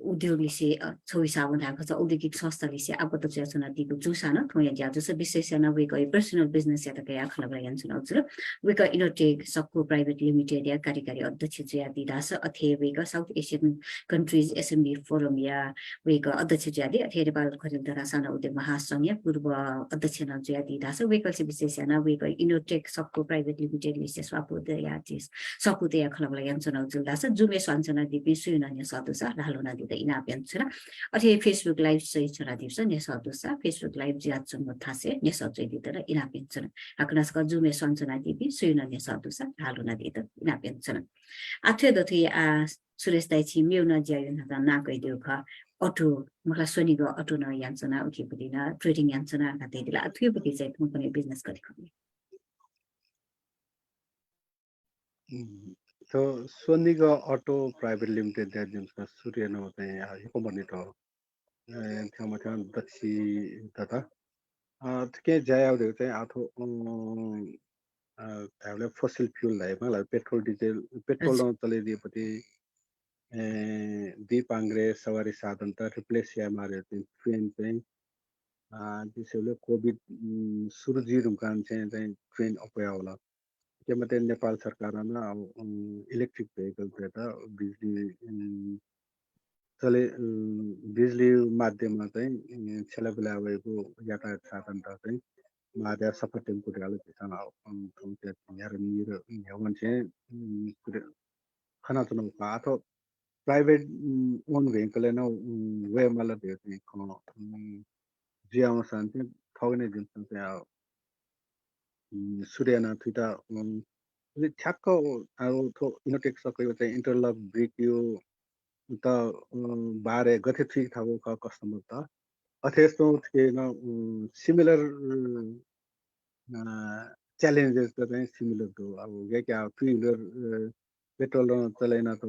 उद्योग लिसे छोइसा बना खस औद्योगिक संस्था लिसे आपत चुना दिगु जुसाना थong या ज्याजु स विशेषण वेक पर्सनल बिजनेस या तक या खलबरा यान चुनाव जुल वेक इनोटेक सबको प्राइवेट लिमिटेड या कार्यकारी अध्यक्ष ज्या दिदास अथे वेक South Asian countries SMB forum या वेक अध्यक्ष ज्यादि अथे खरिदार साना उद्योग महासंघ पूर्व अध्यक्ष ज्यादि दास वेकल्सी विशेषण वेक इनोटेक सबको प्राइवेट लिमिटेड लिसे सपुदया खलबला यान्चना जुलदास जुमे स्वाञ्चना दिपि सुयुनन्य सदस्य ढालोना दिदा इना यान्चना अथे फेसबुक लाइभ सही छरा दिवस ने सदस्य फेसबुक लाइभ ज्याचन थासे ने सजै दिदा इना यान्चना आकनासका जुमे स्वाञ्चना दिपि सुयुनन्य सदस्य ढालोना दिदा इना यान्चना आथे दथे आ सुरेश दाइछि मेउना ज्यायन हदा नाकै देउ ख अटो मलाई सोनीको अटो न यान्चना उठेपछि न ट्रेडिङ यान्चना त्यतिला थुपति चाहिँ कुनै बिजनेस गरेको तो सोनीको अटो प्राइवेट लिमिटेड ज्याजिन्सका सूर्य न चाहिँ यो भन्ने त त्यहाँ माथि दक्षि तथा के जायाउले चाहिँ आथो हामीले फोसिल फ्युल लाई मलाई पेट्रोल डिजेल पेट्रोल चलाइदिएपछि दीप आङ्ग्रे सवारी साधन त रिप्लेस या मारे ट्रेन चाहिँ त्यसैले कोभिड सुरुजी रुकान चाहिँ ट्रेन अपया होला के मात्रै नेपाल सरकारमा अब इलेक्ट्रिक भेहिकल त बिजुली चले बिजुली माध्यममा चाहिँ छेलाबेला भएको यातायात साधन त चाहिँ मादा सफा टेम्पो डालो भिसँग थौते यार निर यावन चाहिँ खाना चुनाव का अथवा प्राइवेट ओन भेहिकल न वे मला भेट्ने जियामा शान्ति ठग्ने दिन्छ चाहिँ सूर्यना थुइटा ठ्याक्क अब थो इनोटेक सकेको चाहिँ इन्टरलक ब्रिक यो त बारे गथे ठीक थाहा का कस्टमर त अथेस्तो थिएन सिमिलर च्यालेन्जेस त चाहिँ सिमिलर थियो अब के क्या टु व्हिलर पेट्रोल चलाइन त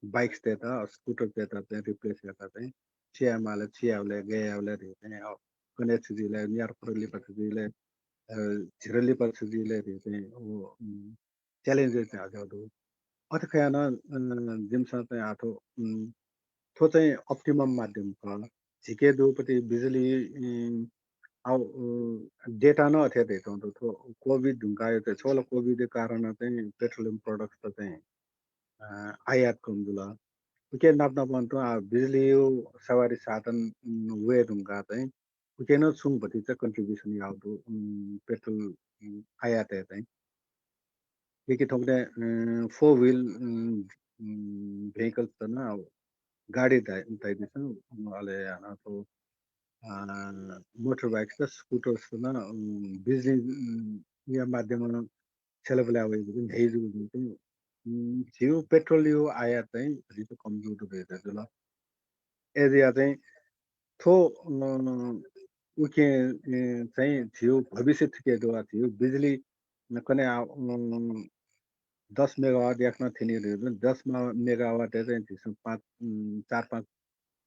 बाइक्स देता स्कूटर देता चाहिँ रिप्लेस गर्दा चाहिँ चियामाले चियाउले गयाउले चाहिँ कनेक्ट दिले नियर परली पछिले झिरली पछिले चाहिँ च्यालेन्जेस चाहिँ हजुर अथखयान जिमसँग चाहिँ आठो थो चाहिँ अप्टिमम माध्यम छ झिके दुपट्टि बिजुली अब डेटा न अथे देतो थो कोभिड ढुङ्गायो चाहिँ छोला कोभिड कारण चाहिँ पेट्रोलियम प्रोडक्ट्स त चाहिँ आयात कमजुला उके नाप्न भन्तो बिजुली सवारी साधन वे ढुङ्गा चाहिँ उके न सुङ भति चाहिँ कन्ट्रिब्युसन याउँदो पेट्रोल आयात है चाहिँ के थोक्ने 4 व्हील भेहिकल्स त न गाडी दाइदिन्छ अहिले तो मोटर बाइक्स र स्कुटर्स न बिजुली या माध्यममा छेलबेला हेजु चाहिँ झिउ पेट्रोल यो आयात चाहिँ झिउ कमजोर रहेछ ल एरिया चाहिँ थो उके चाहिँ झिउ भविष्य के द्वारा झिउ बिजुली कने 10 मेगावाट याक्न थिनी 10 मेगावाट चाहिँ झिसो 4-5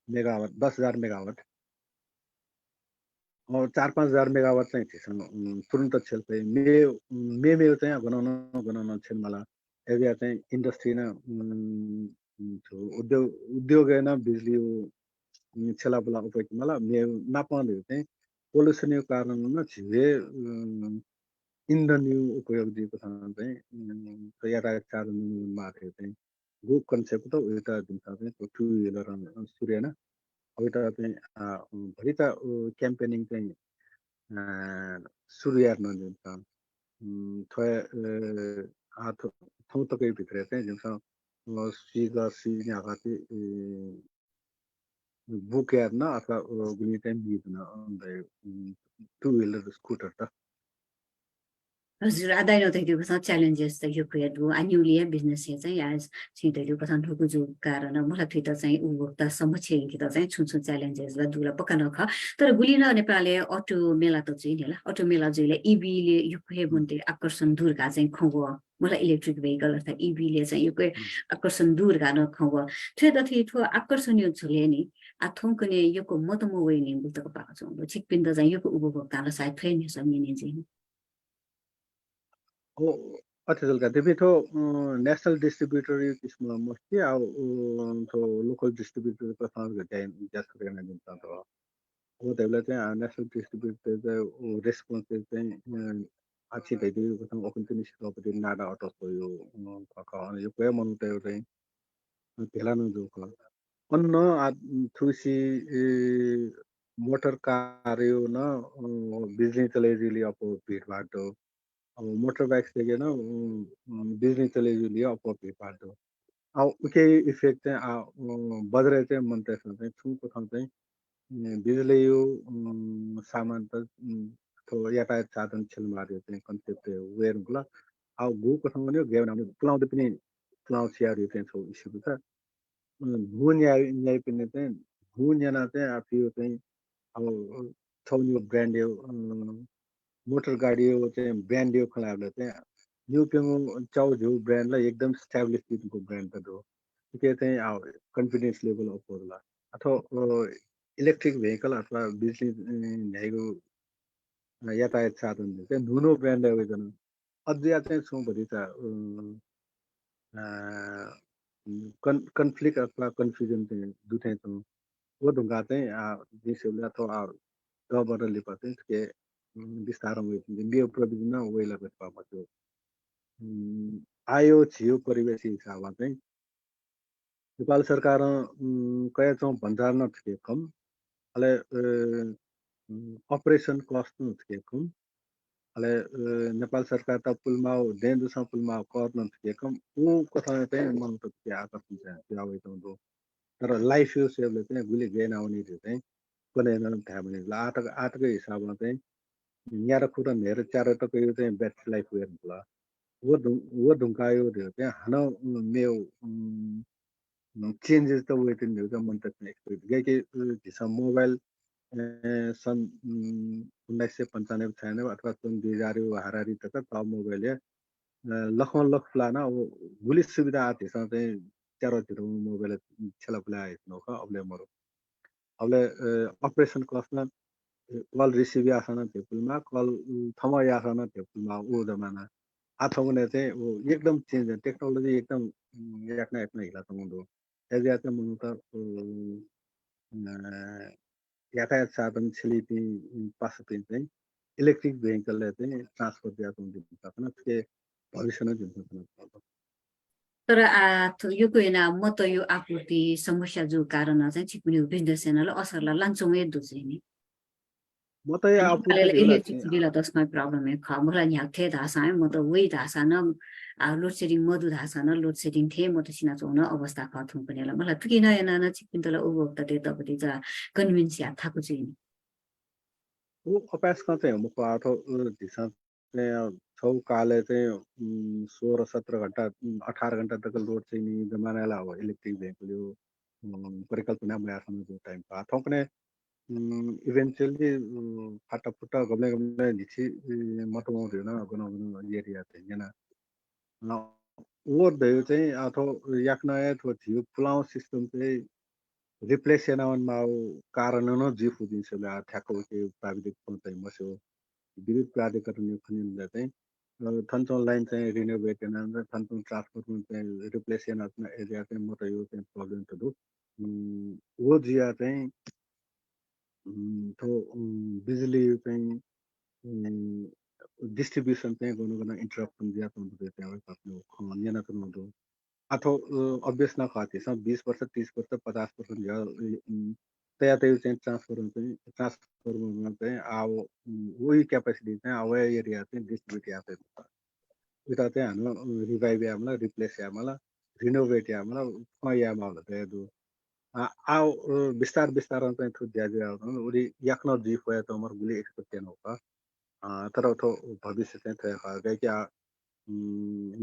मेगावाट 10,000 मेगावाट और 4-5 हजार मेगावाट चाहिँ थिसन तुरन्त छेल पे मे चाहिँ गणना छेल मला एरिया चाहिँ इन्डस्ट्री न उद्योग है ना बिजली छेला बला उपयोग मला मे नापाले चाहिँ पोल्युसन यो कारण न छिवे इन्धन यो उपयोग दिएको छ चाहिँ यातायात साधन माथे चाहिँ गो कन्सेप्ट त एउटा दिन्छ चाहिँ टु व्हिलर सूर्य न एउटा चाहिँ भरि त क्याम्पेनिङ चाहिँ सुरु यार्न दिन्छ थोय थौ तकै भित्र चाहिँ जिन्छ सिगा सिगाति बुक यार्न अथवा गुनी टाइम दिदैन टु व्हिलर स्कुटर त हजुर आदाय नदेखिएको छ च्यालेन्जेस त यो कुरो अन्युलिया बिजनेस चाहिँ आज छिँदैको कथन ठुकु जो कारण मलाई थित चाहिँ उपभोक्ता समक्ष हिँडित चाहिँ छुछु च्यालेन्जेस वा दुला पकान ख तर गुलिन नेपालले अटो मेला त चाहिँ नि अटो मेला जुइले इबीले यो कुहे बुन्ते आकर्षण दूरका चाहिँ खौ मलाई इलेक्ट्रिक भेहिकल अर्थात् इबीले चाहिँ यो आकर्षण दूर गान खौ थियो दथि ठो आकर्षण यो झुले नि आथौकने योको मतम वे नि बुतक पाएको छ छिकपिन्द चाहिँ योको उपभोक्तालाई सायद फेर्ने समिने चाहिँ अथल का देवी तो नेशनल डिस्ट्रीब्यूटर किस्म मस्ती अब तो लोकल डिस्ट्रीब्यूटर का साथ गए जैसे करना जनता तो वो देवला चाहिँ नेशनल डिस्ट्रीब्यूटर चाहिँ रेस्पोन्स चाहिँ अच्छी थी कसम open finish property NADA auto तो यो कोई मन तो चाहिँ पहला न जो का अन्न थुसी मोटर कार यो न बिजली चले जिली अपो भीड़ भाड़ अब मोटर बाइक से ना बिजली चले जुलिए अपॉपिट पार्ट अब उके इफेक्ट चाहिँ बदरे चाहिँ मनते चाहिँ छुको चाहिँ बिजुली यो सामान त तो यातायात साधन छेल मार्यो चाहिँ कन्सेप्ट वेयर गुला अब गु कथम भन्यो गेउ नाम पुलाउँदै पनि पुलाउ स्याहार्यो चाहिँ छौ इस्यु त भु न्याय पनि चाहिँ भु न्याना चाहिँ आफियो चाहिँ अब छौ न्यू ब्रान्ड यो मोटर गाडी यो चाहिँ ब्रान्ड यो खोलाले चाहिँ न्यू पेमो चाउ झ्यू ब्रान्डलाई एकदम स्ट्याब्लिस दिनुको ब्रान्ड त हो त्यो चाहिँ कन्फिडेन्स लेभल अप होला अथवा इलेक्ट्रिक भेहिकल अथवा बिजुली ल्याएको यातायात साधन चाहिँ नुनो ब्रान्ड आवेदन अझै चाहिँ छौँ भने त कन्फ्लिक्ट अथवा कन्फ्युजन चाहिँ दुधै छौँ वो ढुङ्गा चाहिँ दिसौले अथवा गभर्नर लिपा चाहिँ के विस्तार बियो प्रविधिमा वेला पाएको थियो आयो छियो परिवेश हिसाबमा चाहिँ नेपाल सरकार कया चौं भन्जार न थिए कम अले ऑपरेशन कॉस्ट न थिए कम अले नेपाल सरकार त पुलमाओ देन्दुसा पुलमाओ कर न थिए कम ऊ कथा चाहिँ मन त के आकर्षण चाहिँ त्यो आवे त दो तर लाइफ यो सेभले चाहिँ गुली गेन आउने चाहिँ कुनै न थाहा भने आटको हिसाबमा चाहिँ यहाँ खुरा नेर चार टको यो चाहिँ ब्याट्री लाइफ वेयर होला वो ढुङ्कायो त्यो चाहिँ हन मेउ चेन्जेस त वेट इन त्यो मन त एक्सपेक्ट गएकै हिसाब मोबाइल सन् 1995 अथवा सन् 2000 हारारी तक तब मोबाइल लखमा लख प्लाना वो गुली सुविधा आते चाहिँ चारो तिरो मोबाइल छला प्ला आइनो का अबले मरो अबले अपरेसन कस्टमा कल रिसिभ आसन तेपुलमा कल थमा आसन तेपुलमा ओ जमाना आथौने चाहिँ वो एकदम चेन्ज टेक्नोलोजी एकदम याक्ना याक्ना हिला त मुndo एजिया चाहिँ मुndo त यातायात साधन छिलिपि पासपिन चाहिँ इलेक्ट्रिक भेहिकलले चाहिँ ट्रान्सपोर्ट दिएको हुन्छ पनि के भविष्य नै दिन्छ तर यो कोइना म त यो आपूर्ति समस्या जो कारण चाहिँ छिकुनी बिजनेस एनाले असरला लान्छौँ दुझे नि म त यहाँ आपूर्ति इलेक्ट्रिसिटी ला दसमा प्रब्लम है खमला यहाँ थे धासा है म त वही धासा न लोड सेडिङ मधु धासा न लोड सेडिङ थे म त सिना चौन अवस्था खथुम पनि मलाई तुकी नयाँ नाना छिकुन तला उपभोक्ता ते तपति जा कन्भिन्स या थाकु चाहिँ वो अपास का चाहिँ म आठो दिशा छौ काले चाहिँ 16-17 घण्टा 18 घण्टा तक लोड चाहिँ नि जमानाला हो इलेक्ट्रिक भेहिकल यो परिकल्पना में आसन जो टाइम पा थौ पनि इभेन्चुअली फाटाफुटा गम्ले गम्ले दिछि मटो हुँदैन गनो एरिया चाहिँ हैन वो भयो चाहिँ अथवा याक्ना थो थियो पुलाउ सिस्टम चाहिँ रिप्लेस एनावन माउ कारण न जिफु दिन्छले ठ्याक्क के प्राविधिक चाहिँ मस्यो विद्युत प्राधिकरण यो खनिन चाहिँ थन्चो लाइन चाहिँ रिनोभेट एना थन्चो ट्रान्सपोर्ट चाहिँ रिप्लेस एना एरिया चाहिँ म त यो चाहिँ प्रब्लम त दु वो जिया चाहिँ तो बिजुली चाहिँ डिस्ट्रिब्युसन चाहिँ गर्नु इन्टरप्सन दिया त हुन्छ त्यहाँ आफ्नो नियन त नहुँदो अथवा अभ्यस न खाते 20 वर्ष 30 वर्ष 50% या तया तय चाहिँ ट्रान्सफर्मरमा चाहिँ अब वही क्यापेसिटी चाहिँ अब एरिया चाहिँ डिस्ट्रिब्युट याते उता चाहिँ हाम्रो रिभाइभ यामला रिप्लेस यामला रिनोभेट यामला यामा होला त दु आओ विस्तार विस्तार चाहिँ थु ज्यादा उरी याक्न जी होया त हमर गुली एक्सपेक्ट न होगा तर तो भविष्य चाहिँ गए क्या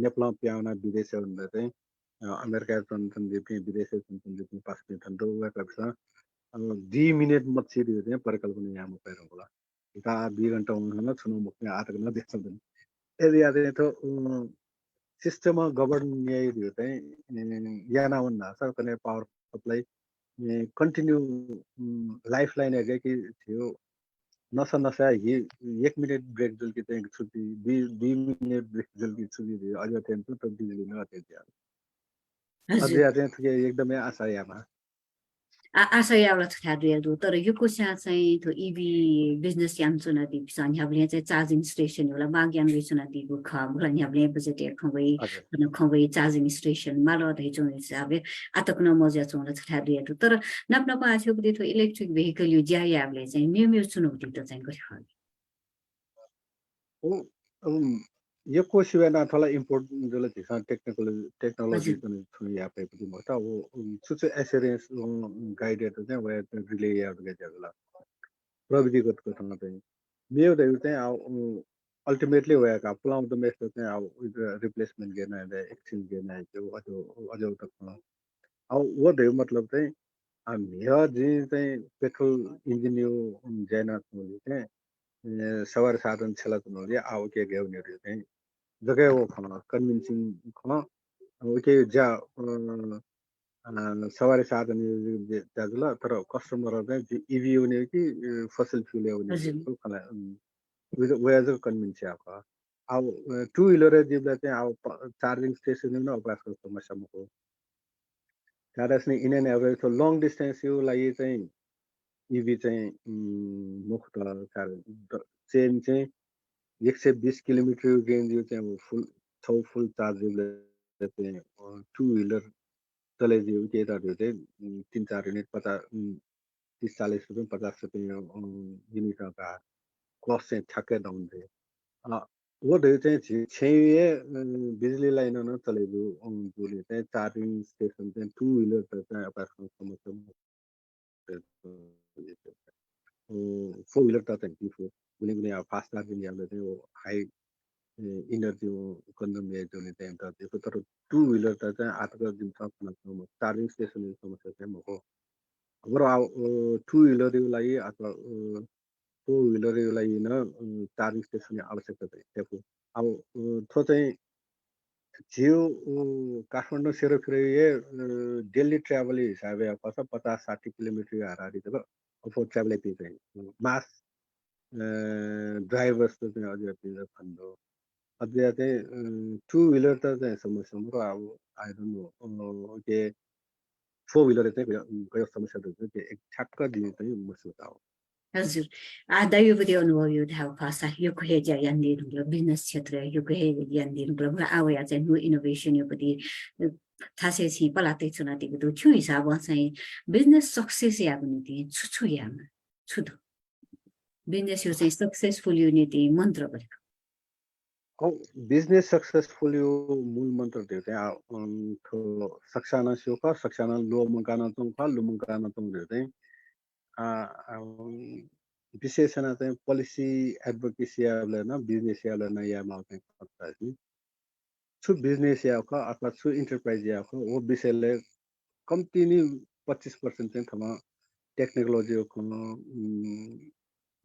नेपाल प्याउना विदेश भन्दा चाहिँ अमेरिका संसन्दीपी विदेश संसन्दीपी पासपी थन्डो वेकअप्स अब 2 मिनट मच्छी चाहिँ परिकल्पना यहाँ पैर होला इता 2 घण्टा उन्होंने छुनो मुख्य आटक न देख सक्दैन यदि आते तो सिस्टम गभर्न ये चाहिँ याना वन्ना सर कने power supply continue life line है कि थियो नसा नसा हि 1 मिनट ब्रेक जल्की चाहिँ छुट्टी 2 मिनट ब्रेक जल्की छुट्टी दियो अझ टेन्सन त दिली न अझै चाहिँ एकदमै आशा यामा आशा यावला था दुयादु तर यो कोसा चाहिँ थो इबी बिजनेस याम चुना दि पिसान याबले चाहिँ चार्जिङ स्टेसन होला बाग्यान रेसना दि गु ख भला याबले बजेट खबै खबै चार्जिङ स्टेसन माल दै चुन हिसाबले आतक न मजा चुन था दुयादु तर नप नप आछो बदि थो इलेक्ट्रिक भेहिकल यो ज्या याबले चाहिँ म्यु चुनौती त चाहिँ गरि हो यो कोसिवेना थला इम्पोर्टेन्ट जले थिसा टेक्नोलोजी पनि छु या पे पनि मता वो सुच एश्योरेन्स गाइडेड चाहिँ वे रिले या गजला प्रविधिगत कथन चाहिँ मेयो दै चाहिँ अल्टिमेटली वे का पुलाउ द मेस्ट चाहिँ रिप्लेसमेन्ट गर्न है एक्सचेन्ज गर्न है त्यो अझ तक अब वो दै मतलब चाहिँ मेयो जी चाहिँ पेट्रोल इन्जिन यो जैना चाहिँ सवार साधन छला तुनोले आओ के गयो नेरे चाहिँ जगह वो खना कन्विन्सिङ खना ओके जा सवारी साधन ज्याजुला तर कस्टमर चाहिँ इभी हुने कि फसिल फ्युल हुने तो खना वे जो कन्विन्स आको अब टू व्हीलर जिब्ला चाहिँ अब चार्जिङ स्टेसन न अपासको समस्या मको त्यारसले इन एन एभरेज तो लङ डिस्टेन्स यो लागि चाहिँ इभी चाहिँ मुक्त चेन चाहिँ 120 किलोमिटर रेंज जो चाहिँ फुल चार्ज टू व्हीलर तले जी के ता दे 3-4 यूनिट 50 30-40 रुपए 50 रुपए यूनिट का कॉस्ट से ठके डाउन दे वो देते हैं 6 बिजली लाइन ना चले जो जो लेते हैं चार्जिंग स्टेशन पे 2 व्हीलर करते हैं अपना समझ तो 4 व्हीलर का है फोर बोले आप फास्ट चार्जिंग या लेते हैं वो हाई एनर्जी कंज्यूम ये जो लेते हैं तो तर 2 व्हीलर का है आता दिन सब चार्जिंग स्टेशन समस्या है मको अगर आप 2 व्हीलर लाइए अथवा 4 व्हीलर लाइए ना चार्जिंग स्टेशन आवश्यकता है अब थो चाहिँ जियो काठमाडौँ सेरोफेरो डेली ट्राभल हिसाबले अब कसो 50-60 किलोमिटर हाराहारी त अफोर्ड ट्राभल चाहिँ मास ड्राइभर्स त चाहिँ अझ खण्डो अझ चाहिँ 2 व्हीलर त चाहिँ समस्या र अब आई डोन्ट नो के 4 व्हीलर चाहिँ कयो समस्या त के एक ठ्याक्क दिने चाहिँ मुस्किल हो हजुर दैवपति अनुभव यो धाव भाषा यो कहे ज्ञान दिनु बिजनेस क्षेत्र यो कहे ज्ञान दिनु आवे चाहिँ नो इनोभेसन यो पति थासे छि पलाते चुनाती को छु हिसाब चाहिँ बिजनेस सक्सेस या पनि छु यामा छु त बिजनेस यो चाहिँ सक्सेसफुल युनिटी मन्त्र गरेको बिजनेस सक्सेसफुल यो मूल मन्त्र देते सक्साना स्योका सक्साना लो मंकाना तुमका लो मंकाना तुम देते विशेषण चाहिँ पोलिसी एडभोकेसी न बिजनेस न यामा चाहिँ खर्च छु बिजनेस याका अथवा छु इन्टरप्राइज याका वो विषयले कम्ती नै 25% चाहिँ थमा technology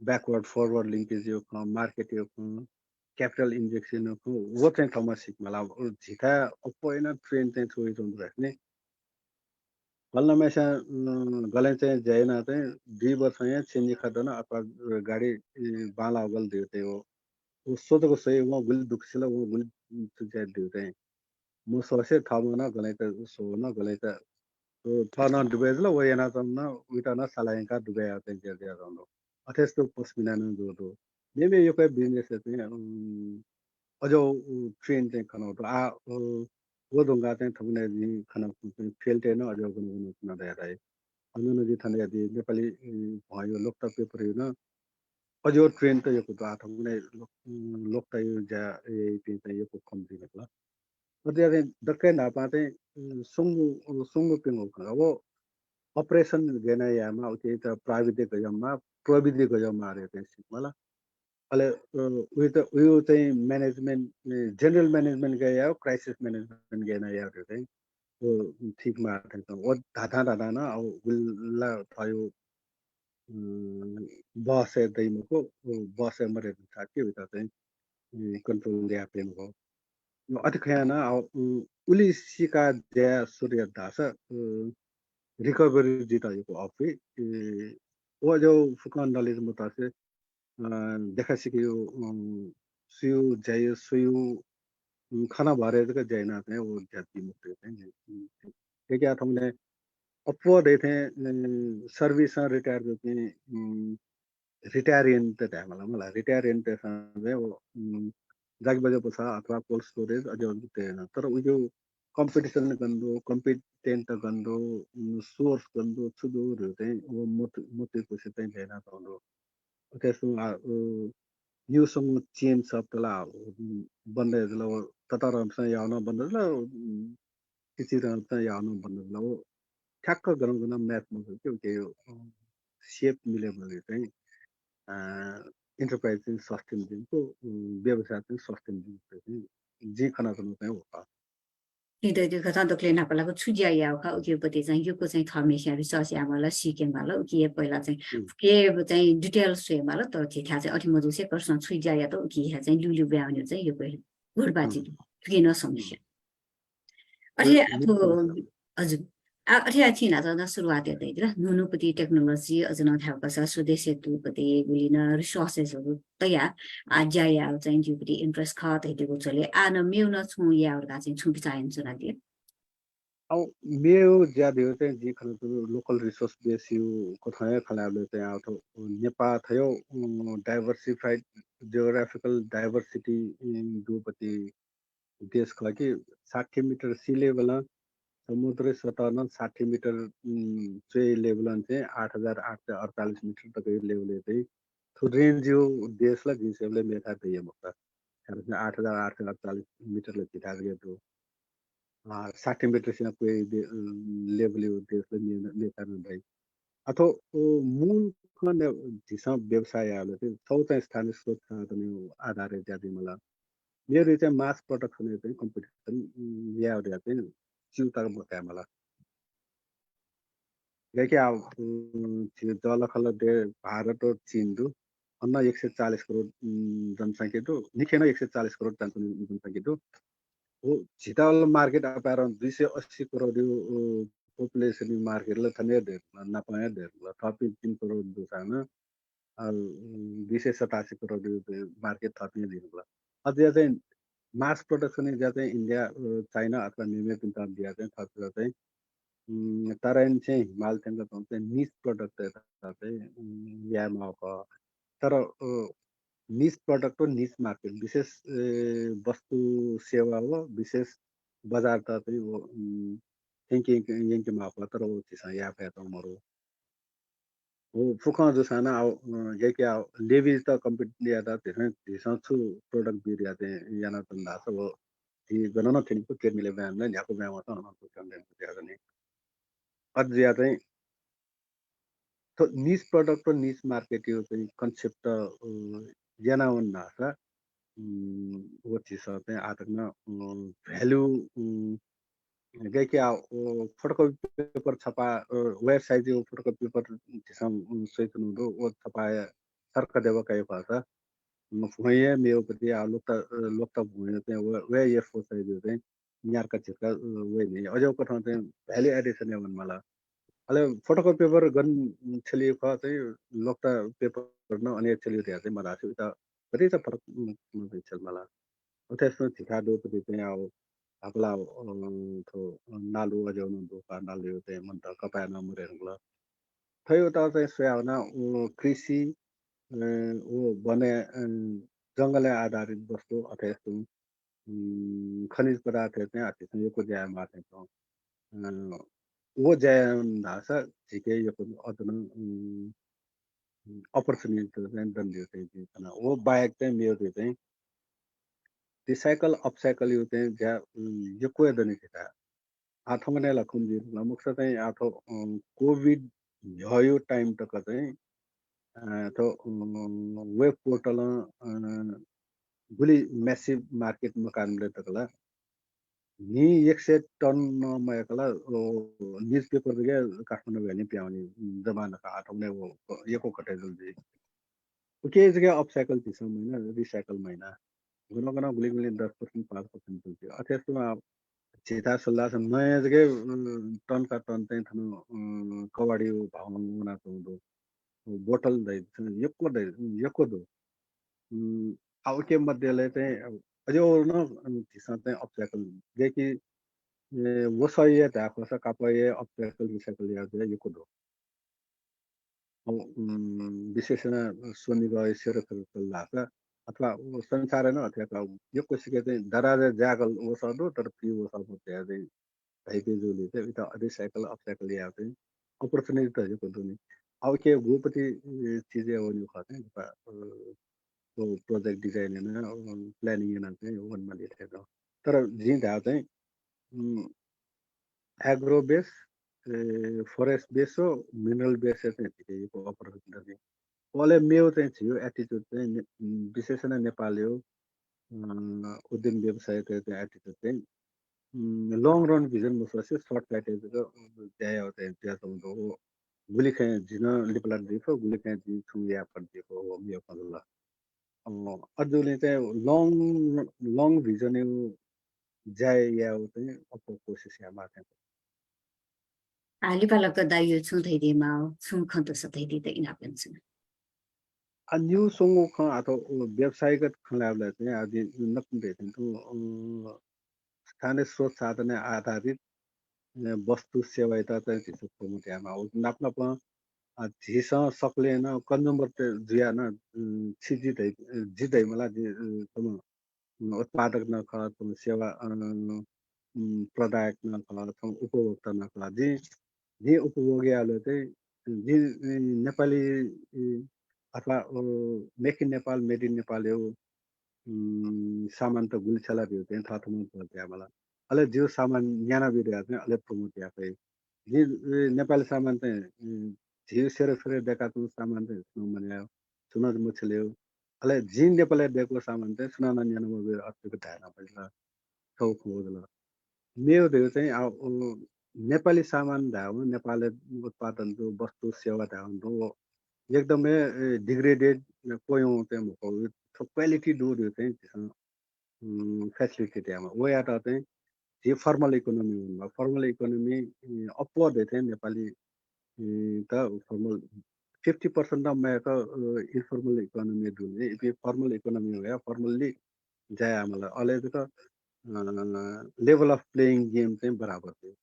backward forward linkage market capital injection वो चाहिँ ठाउँमा सिक्नला झिका अपोइन ट्रेन चाहिँ छोई रहने गल्नमेसा गले चाहिँ जयना चाहिँ 2 वर्ष यहाँ चेन्जी खदैन अथवा गाडी बाला गल देते हो सोधको सही वो गुल दुखसिला वो गुल तुझे देते म सोचे ठाउँमा न गले त सो न गले त तो थाना दुबेजला वो yana tamna uitana salayanka Dubey आते हैं जल्दी आ रहा अथेस तो पस्मिना न जो तो ये में यो कोई बिजनेस है अजो ट्रेन चाहिँ खाना तो वो दोंगा चाहिँ थमने जी खाना फेल टे न अजो गुन दे रहा है अनुन जी थने जी नेपाली भयो लोकता पेपर न अजो ट्रेन त यो तो आ थमने लोकता यो जा ये चाहिँ यो कम दिन होला अझै दक्कै नापा चाहिँ सुंगु सुंगु पिंगु अब ऑपरेशन गेना यामा उते त प्राविधिक गजममा प्रविधि गजममा आरे चाहिँ सिक्मला अले उयो चाहिँ म्यानेजमेन्ट जनरल म्यानेजमेन्ट गया क्राइसिस म्यानेजमेन्ट गेना या चाहिँ वो ठीक मा था वो धाधा धाधा न अब गुल्ला भयो बस है दैमको बस है मरे था के उता चाहिँ कन्ट्रोल ल्या पेन हो अति खयाना उली सिका ज्या सूर्य दास रिकभरी जीता यो अफी वो जो फुकान नॉलेज मुतासे देखा सिकियो सुयु जय सुयु खाना भरे तो जयना थे वो जाति मुक्ति थे क्या हमने अपो देते सर्विस रिटायर होते रिटायरियन ते टाइम मला रिटायरियन ते समय वो जाग बजे पसा अथवा कोल्ड स्टोरेज अजो ते तर उयो कम्पिटिसन गन्दो कम्पिटेन्ट गन्दो सोर्स गन्दो छुदो रहते वो मोते को से ते लेना तो त्यसो न्यू सम चेन सब तला बन्द ल ततर चाहिँ याउन बन्द ल किछि चाहिँ याउन बन्द ल वो ठ्याक्क गरौँ गर्न म्याथमा के यो सेप मिले भने चाहिँ इन्टरप्राइज चाहिँ सस्टेन दिनको व्यवसाय चाहिँ सस्टेन दिन्छ जे खाना चाहिँ हो Ida di kata dok lena pala ko chuja ya ka uki pati चाहिँ यो को चाहिँ थर्मेसिया रिसर्च या मला सिके मला उकी पहिला चाहिँ के चाहिँ डिटेल्स से मला त के थाहा चाहिँ अठि मजु से पर्सन छुजा या त उकी या चाहिँ लुलु ब्याउने चाहिँ यो पहिला गुडबाजी के न समस्या अठि आफु हजुर अठि थिएन त सुरुवात हेर्दै नुनुपति टेक्नोलोजी अझ नथाहा स्वदेशी तुपति गुलिन रिसोर्सेसहरू तया आज्या चाहिँ जुपति इन्ट्रेस्ट खत हेटेको चले आन मेउन छु याहरुका चाहिँ छु चाहिन्छ न दिए अब मेरो ज्यादा चाहिँ जे खाना लोकल रिसोर्स बेस यो कथाय खलाले चाहिँ आउँथो नेपाल थियो डाइभर्सिफाइड जियोग्राफिकल डाइभर्सिटी दुपति देश का कि 60 मिटर सी लेवल समुद्री सतह न 60 मिटर चाहिँ लेभल चाहिँ 8848 मिटर तक लेभल चाहिँ तो रेंज जो देश ला जिसले मेथा दिए मक्का कारण 8848 मिटर ले चिता गया तो 60 मिटर से कोई लेभल देश ले मेथा न भाई अथवा मूल खन जिसा व्यवसायहरूले चाहिँ सौता स्थानीय स्रोत आधारित ज्यादै मलाई मेरो चाहिँ मास प्रोडक्सन चाहिँ कम्पिटिसन ल्याएर चाहिँ चिउता बताए मलाई देखिए आप जलखल दे भारत और चीन दो अन्ना 140 करोड़ जनसंख्या तो निखे ना 140 करोड़ जनसंख्या तो वो जिता वाला मार्केट आप आ रहा 280 करोड़ पॉपुलेशन मार्केट ला थने दे ना पाया दे ला 3 करोड़ दूसरा ना 287 करोड़ मार्केट थपने दे ला अब जैसे मास प्रोडक्शन जैसे इंडिया चाइना अथवा न्यूमे पिंता दिया थे तराइन चाहिँ हिमाल चाहिँ निस प्रडक्ट चाहिँ यामा तर निस प्रडक्ट हो निस मार्केट विशेष वस्तु सेवा हो विशेष बजार त चाहिँ वो थिंकिंग यंके मापला तर वो चिसा या पे तो मरो वो फुका जो साना ये क्या लेवी त कम्पिट लिया था त्यसमा छु प्रोडक्ट बिरिया चाहिँ याना तन्दा छ वो ती गणना थिन को के मिले ब्याम ने याको ब्याम त अनन्त कन्टेन्ट दिया नि अझ या चाहिँ तो niche product or niche market यो चाहिँ concept ज्याना भन्दा छ वो चीज चाहिँ आदर्न value गए क्या फोटोकॉपी पेपर छपा वेबसाइट जो फोटोकॉपी पेपर जिसम सहित नुदो वो छपाया सरकार देवा कई पासा वही मेरे प्रति लोग तब हुए थे वे ये फोटो जो थे यार का चित्र वे नहीं अजय को थे वैल्यू एडिशन है मन मला अले फोटोकॉपी पेपर गन छली ख चाहिँ लोकता पेपर न अनि छली રહ્યા चाहिँ मलाई चाहिँ उता कति त फरक छ मलाई त्यसमा ठिका दो पनि चाहिँ अब आपला थो नालु अजाउनु दो का नालु चाहिँ मन त कपाय न मुरेरला थयो त चाहिँ सोयावना कृषि वो बने जंगल आधारित वस्तु अथवा यस्तो खनिज पदार्थ चाहिँ अति यो ज्या मार्ने त वो ज्या छ ठिकै यो अदन अपर्च्युनिटी चाहिँ दन्दियो चाहिँ वो बाहेक चाहिँ मेरो चाहिँ रिसाइकल अपसाइकल यो चाहिँ ज्या यो कोही दनि थिएन आठौँ नै लखुन दिनु मुख्य चाहिँ आठौँ कोभिड भयो टाइम तक चाहिँ तो वेब पोर्टल गुली मैसिव मार्केट मकान तकला नि 100 टन मयकला न्यूज पेपर के काठमाडौँ हेर्ने प्याउने जमानाका आठौँ नै वो एको कटाइ जल्दी के जगह अपसाइकल थिसम हैन रिसाइकल महिना गुना गुना गुली गुली 10% 5% चल्थ्यो अथवा छिटा सल्लाह छ नयाँ जगह टन का टन चाहिँ थनु कबाडी भाव गुना तो बोतल दै यको दो अब के मध्येले चाहिँ अझै न थिसम चाहिँ अपसाइकल देखि वो सही धाको छ कापय अपसाइकल रिसाइकल या यको दो विशेषण सोनी गए सेरोफेरोफेल अथवा संसार न अथवा यो कोसिके चाहिँ दराज जागल वो सदो तर फ्री वो सब त्यहाँ चाहिँ भाइके जोली चाहिँ उता रिसाइकल अपसाइकल या चाहिँ अपर्च्युनिटी त यो दुनी अब के गोपति चीजें हो नि खाते तो प्रोजेक्ट डिजाइन हैन प्लानिङ हैन चाहिँ वन मा लेखेको तर जी धा चाहिँ एग्रो बेस फरेस्ट बेस हो मिनरल बेस चाहिँ ठिकैको अपर्च्युनिटी कसले मेरो चाहिँ थियो एटिट्युड चाहिँ विशेष नै नेपाली हो उद्यम व्यवसाय चाहिँ एटिट्युड चाहिँ लङ रन भिजन मुसोसे सर्ट प्याकेज र त्याया होते हैं त्या तो वो गुली खाए जिना लिपला देखो गुली खाए जिन छू या पर देखो वो मियो पगला अदुले चाहिँ लङ भिजन जाय या होते हैं अपो कोशिश या माते Lipalag da yu chung thai di mao chung khang to sa thai di da ina pen chung. न्यू सोंगो ख अथवा व्यवसायगत खलाबलाई चाहिँ आदि नकुन देथिन तो स्थानीय स्रोत साधन आधारित वस्तु सेवा यता चाहिँ त्यसो प्रमुखमा हो नाप्न प झिस सकले न कन्ज्युमर ते जिया न छिजिदै जिदै मलाई तम उत्पादक न ख तम सेवा प्रदायक नकला अथवा उपभोक्ता नकला जे उपभोग्याले चाहिँ जे नेपाली अथवा make in Nepal made in Nepal यो सामान त गुल्छला बिउ चाहिँ थाथमा पर्छ आमाला अले जो सामान न्याना बिउ चाहिँ अले प्रमोट या चाहिँ जे नेपाली सामान चाहिँ झिउ सेरे फेरे देखाएको सामान चाहिँ सुनाउने सुना मुछल्यो अले जिन नेपाली देखो सामान चाहिँ सुनाना न्याना बिउ अत्तिको धारणा पर्छ ठोक होदला मेरो देउ चाहिँ नेपाली सामान धाउ नेपाली उत्पादन जो वस्तु सेवा धाउ एकदमै डिग्रेडेड कोयौँ चाहिँ भएको क्वालिटी दूर चाहिँ फेसिलिटी त्यहाँ वो या चाहिँ जे फर्मल इकोनोमी हुनु फर्मल इकोनोमी अपवर्ड चाहिँ नेपाली त फर्मल 50% of मेरो इन्फर्मल इकोनोमी दुने इफ फर्मल इकोनोमी हो या फर्मल्ली जाए हामीलाई अहिले त लेभल अफ प्लेइङ गेम चाहिँ बराबर थियो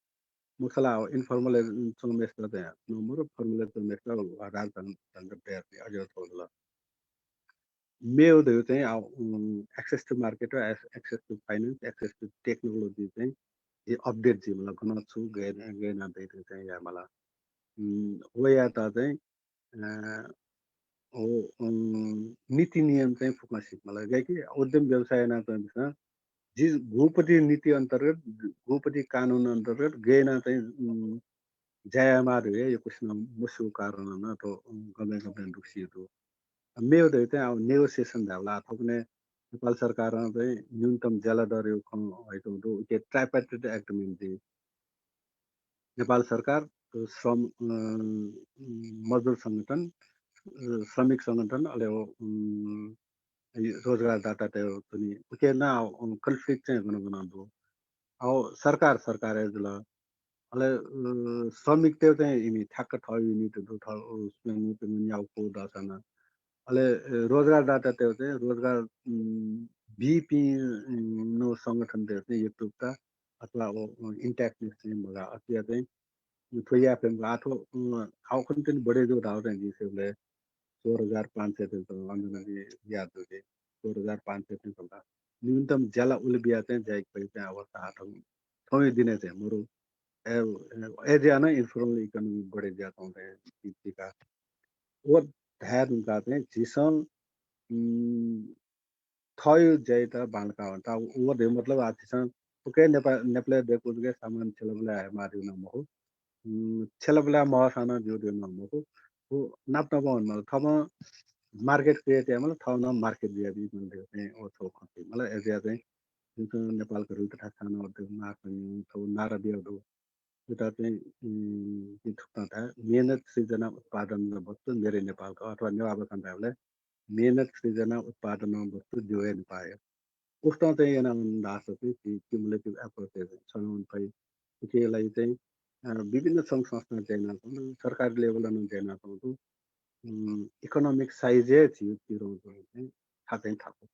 मुखला इन्फर्मल चुनमेस्टर चाहिँ नम्बर फर्मल चुनमेस्टर राजधानी प्लेयर अझ थोडला मेरो देउ चाहिँ एक्सेस टु मार्केट र access to finance access to technology चाहिँ ये अपडेट चाहिँ मलाई गर्न छु गएन चाहिँ या मलाई हो या त चाहिँ हो नीति नियम चाहिँ फुक्न सिक मलाई गाई कि उद्यम व्यवसाय ना चाहिँ जी भूपति नीति अंतर्गत भूपति कानून अंतर्गत गए ना चाहिँ जया मारे यो क्वेश्चन मुसु कारण न तो गभर्नमेन्ट दुखी तो मेरो देते अब नेगोसिएसन धावला अथवा कुनै नेपाल सरकार चाहिँ न्यूनतम ज्याला दर यो कम भएको दो के ट्राइपार्टाइट एग्रीमेन्ट दि नेपाल सरकार श्रम मजदुर संगठन श्रमिक संगठन अले रोजगारदाता त्यो पनि के ना कन्फ्लिक्ट चाहिँ गर्न दो अब सरकार एजला अले श्रमिक त्यो चाहिँ इमी ठ्याक्क ठ युनिट दो ठ उसमें पनि आउको दसना अले रोजगारदाता त्यो चाहिँ रोजगार बीपी नो संगठन त्यो चाहिँ युक्तता अथवा इन्ट्याक्टनेस चाहिँ मलाई अथवा चाहिँ थोया फेम आठो आउ पनि बढे जो धाउ चाहिँ जिसले 16,500 तो अंदर याद हो गए 16,500 तो न्यूनतम ज्याला उलबिया चाहिँ जाइक पैसा अवस्था आठौँ थोड़ी दिने चाहिँ मरु एजिया ना इन्फॉर्मल इकोनॉमी बड़े जाता हूँ का वो धैर उनका चाहिँ जिसन थयो जाइता बालका होता वो दे मतलब आतिसन ओके नेपाल देखो के सामान चलबला है मारी न महो चलबला महसाना जो दे न महो वो नाप न थमा मार्केट क्रिएट है मतलब थमा मार्केट दिया भी मतलब हैं वो तो खाते मतलब एजिया चाहिँ जुन नेपाल को रुट ठाना होते मार्केट तो नारा दिया दो उता चाहिँ के थुक्ता था मेहनत सृजना उत्पादन वस्तु मेरे नेपाल का अथवा नेवार सन्तानले मेहनत सृजना उत्पादन वस्तु जो है पाए उसका चाहिँ yana दास चाहिँ क्युमुलेटिभ एप्रोच छन् भई केलाई चाहिँ विभिन्न सङ्घ संस्था चाहिँ सरकार लेभलमा चाहिँ इकोनोमिक साइजै थियो तिरो चाहिँ थाहा थाहा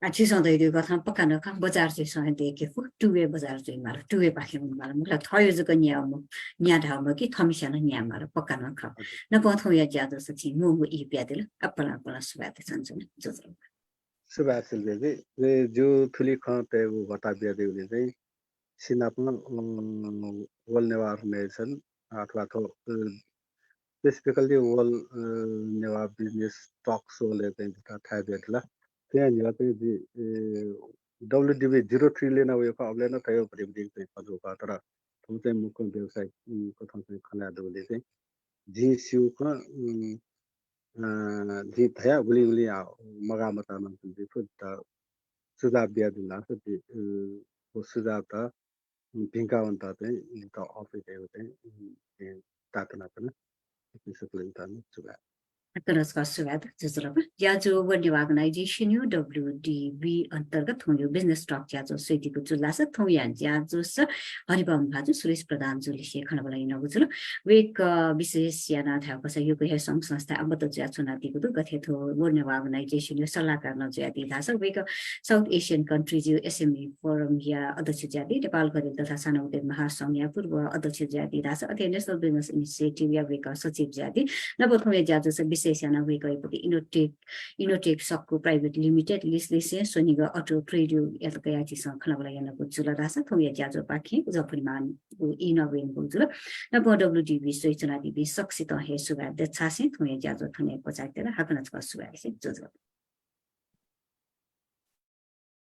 अच्छी सधैँ त्यो कथा पक्का नखा बजार चाहिँ सधैँ देखेको टुवे बजार चाहिँ मार टुवे पाखे मार मुला थयो जको न्या ढाउमा कि थमिसाना न्या मार पक्का नखा न पथौ या ज्यादा सछि मु इ प्यादेल अपला सुबाते छन् जजरो सुबासिल दे जो थुली खते बता बियादेले चाहिँ सिनापमा वर्ल्ड नेवा अर्गनाइजेसन अथवा specifically world Newa business talks वाले चाहिँ थाहा दिएला त्यहाँनिर चाहिँ WDB 03 ले न उयो अबले न थयो परिवृत्ति चाहिँ पदोका तर त्यो चाहिँ मुख्य व्यवसाय कथन चाहिँ खला दोले चाहिँ जीसीयू को जी थया गुली मगामता मान्छे चाहिँ सुझाव दिया दिला वो सुझाव था भिंकावंत चाहिँ त अफिस चाहिँ तातना पनि सकलिन्छ सुझाव Apenas considerado जसरब ज्याजो वर्ल्ड अर्गनाइजेसन यो WDB अन्तर्गत यो बिजनेस स्टक ज्याजो सैतिको जुलास थौ या ज्याजो स हरिबम भाजु सुरेश प्रधान जुलिसे खनबलाई नगुजुल वेक विशेष याना था कस यो के संघ संस्था अब त ज्याजो नातिको त गथे थो वर्ल्ड अर्गनाइजेसन यो सल्लाहकार न ज्यादि थास वेक साउथ एशियन कन्ट्रीज यो एसएमई फोरम या अध्यक्ष ज्यादि नेपाल गरे तथा साना उद्योग महासंघ या पूर्व अध्यक्ष ज्यादि थास अथे नेशनल बिजनेस इनिसिएटिभ या वेक सचिव ज्यादि नबथौ या ज्याजो 세시아나 위거이부터 이노텍 석구 프라이빗 리미테드 리스리세 소니가 어토 프레디오 야도까야지선 클라블라야나 고줄라라서 통야 자조 바키 우자프리만 이노베인 고줄 나보 WDB 스위츠나 DB 석시도 해수가 대차신 통야 자조 통해 보자때라 하거나 수가 있어 저저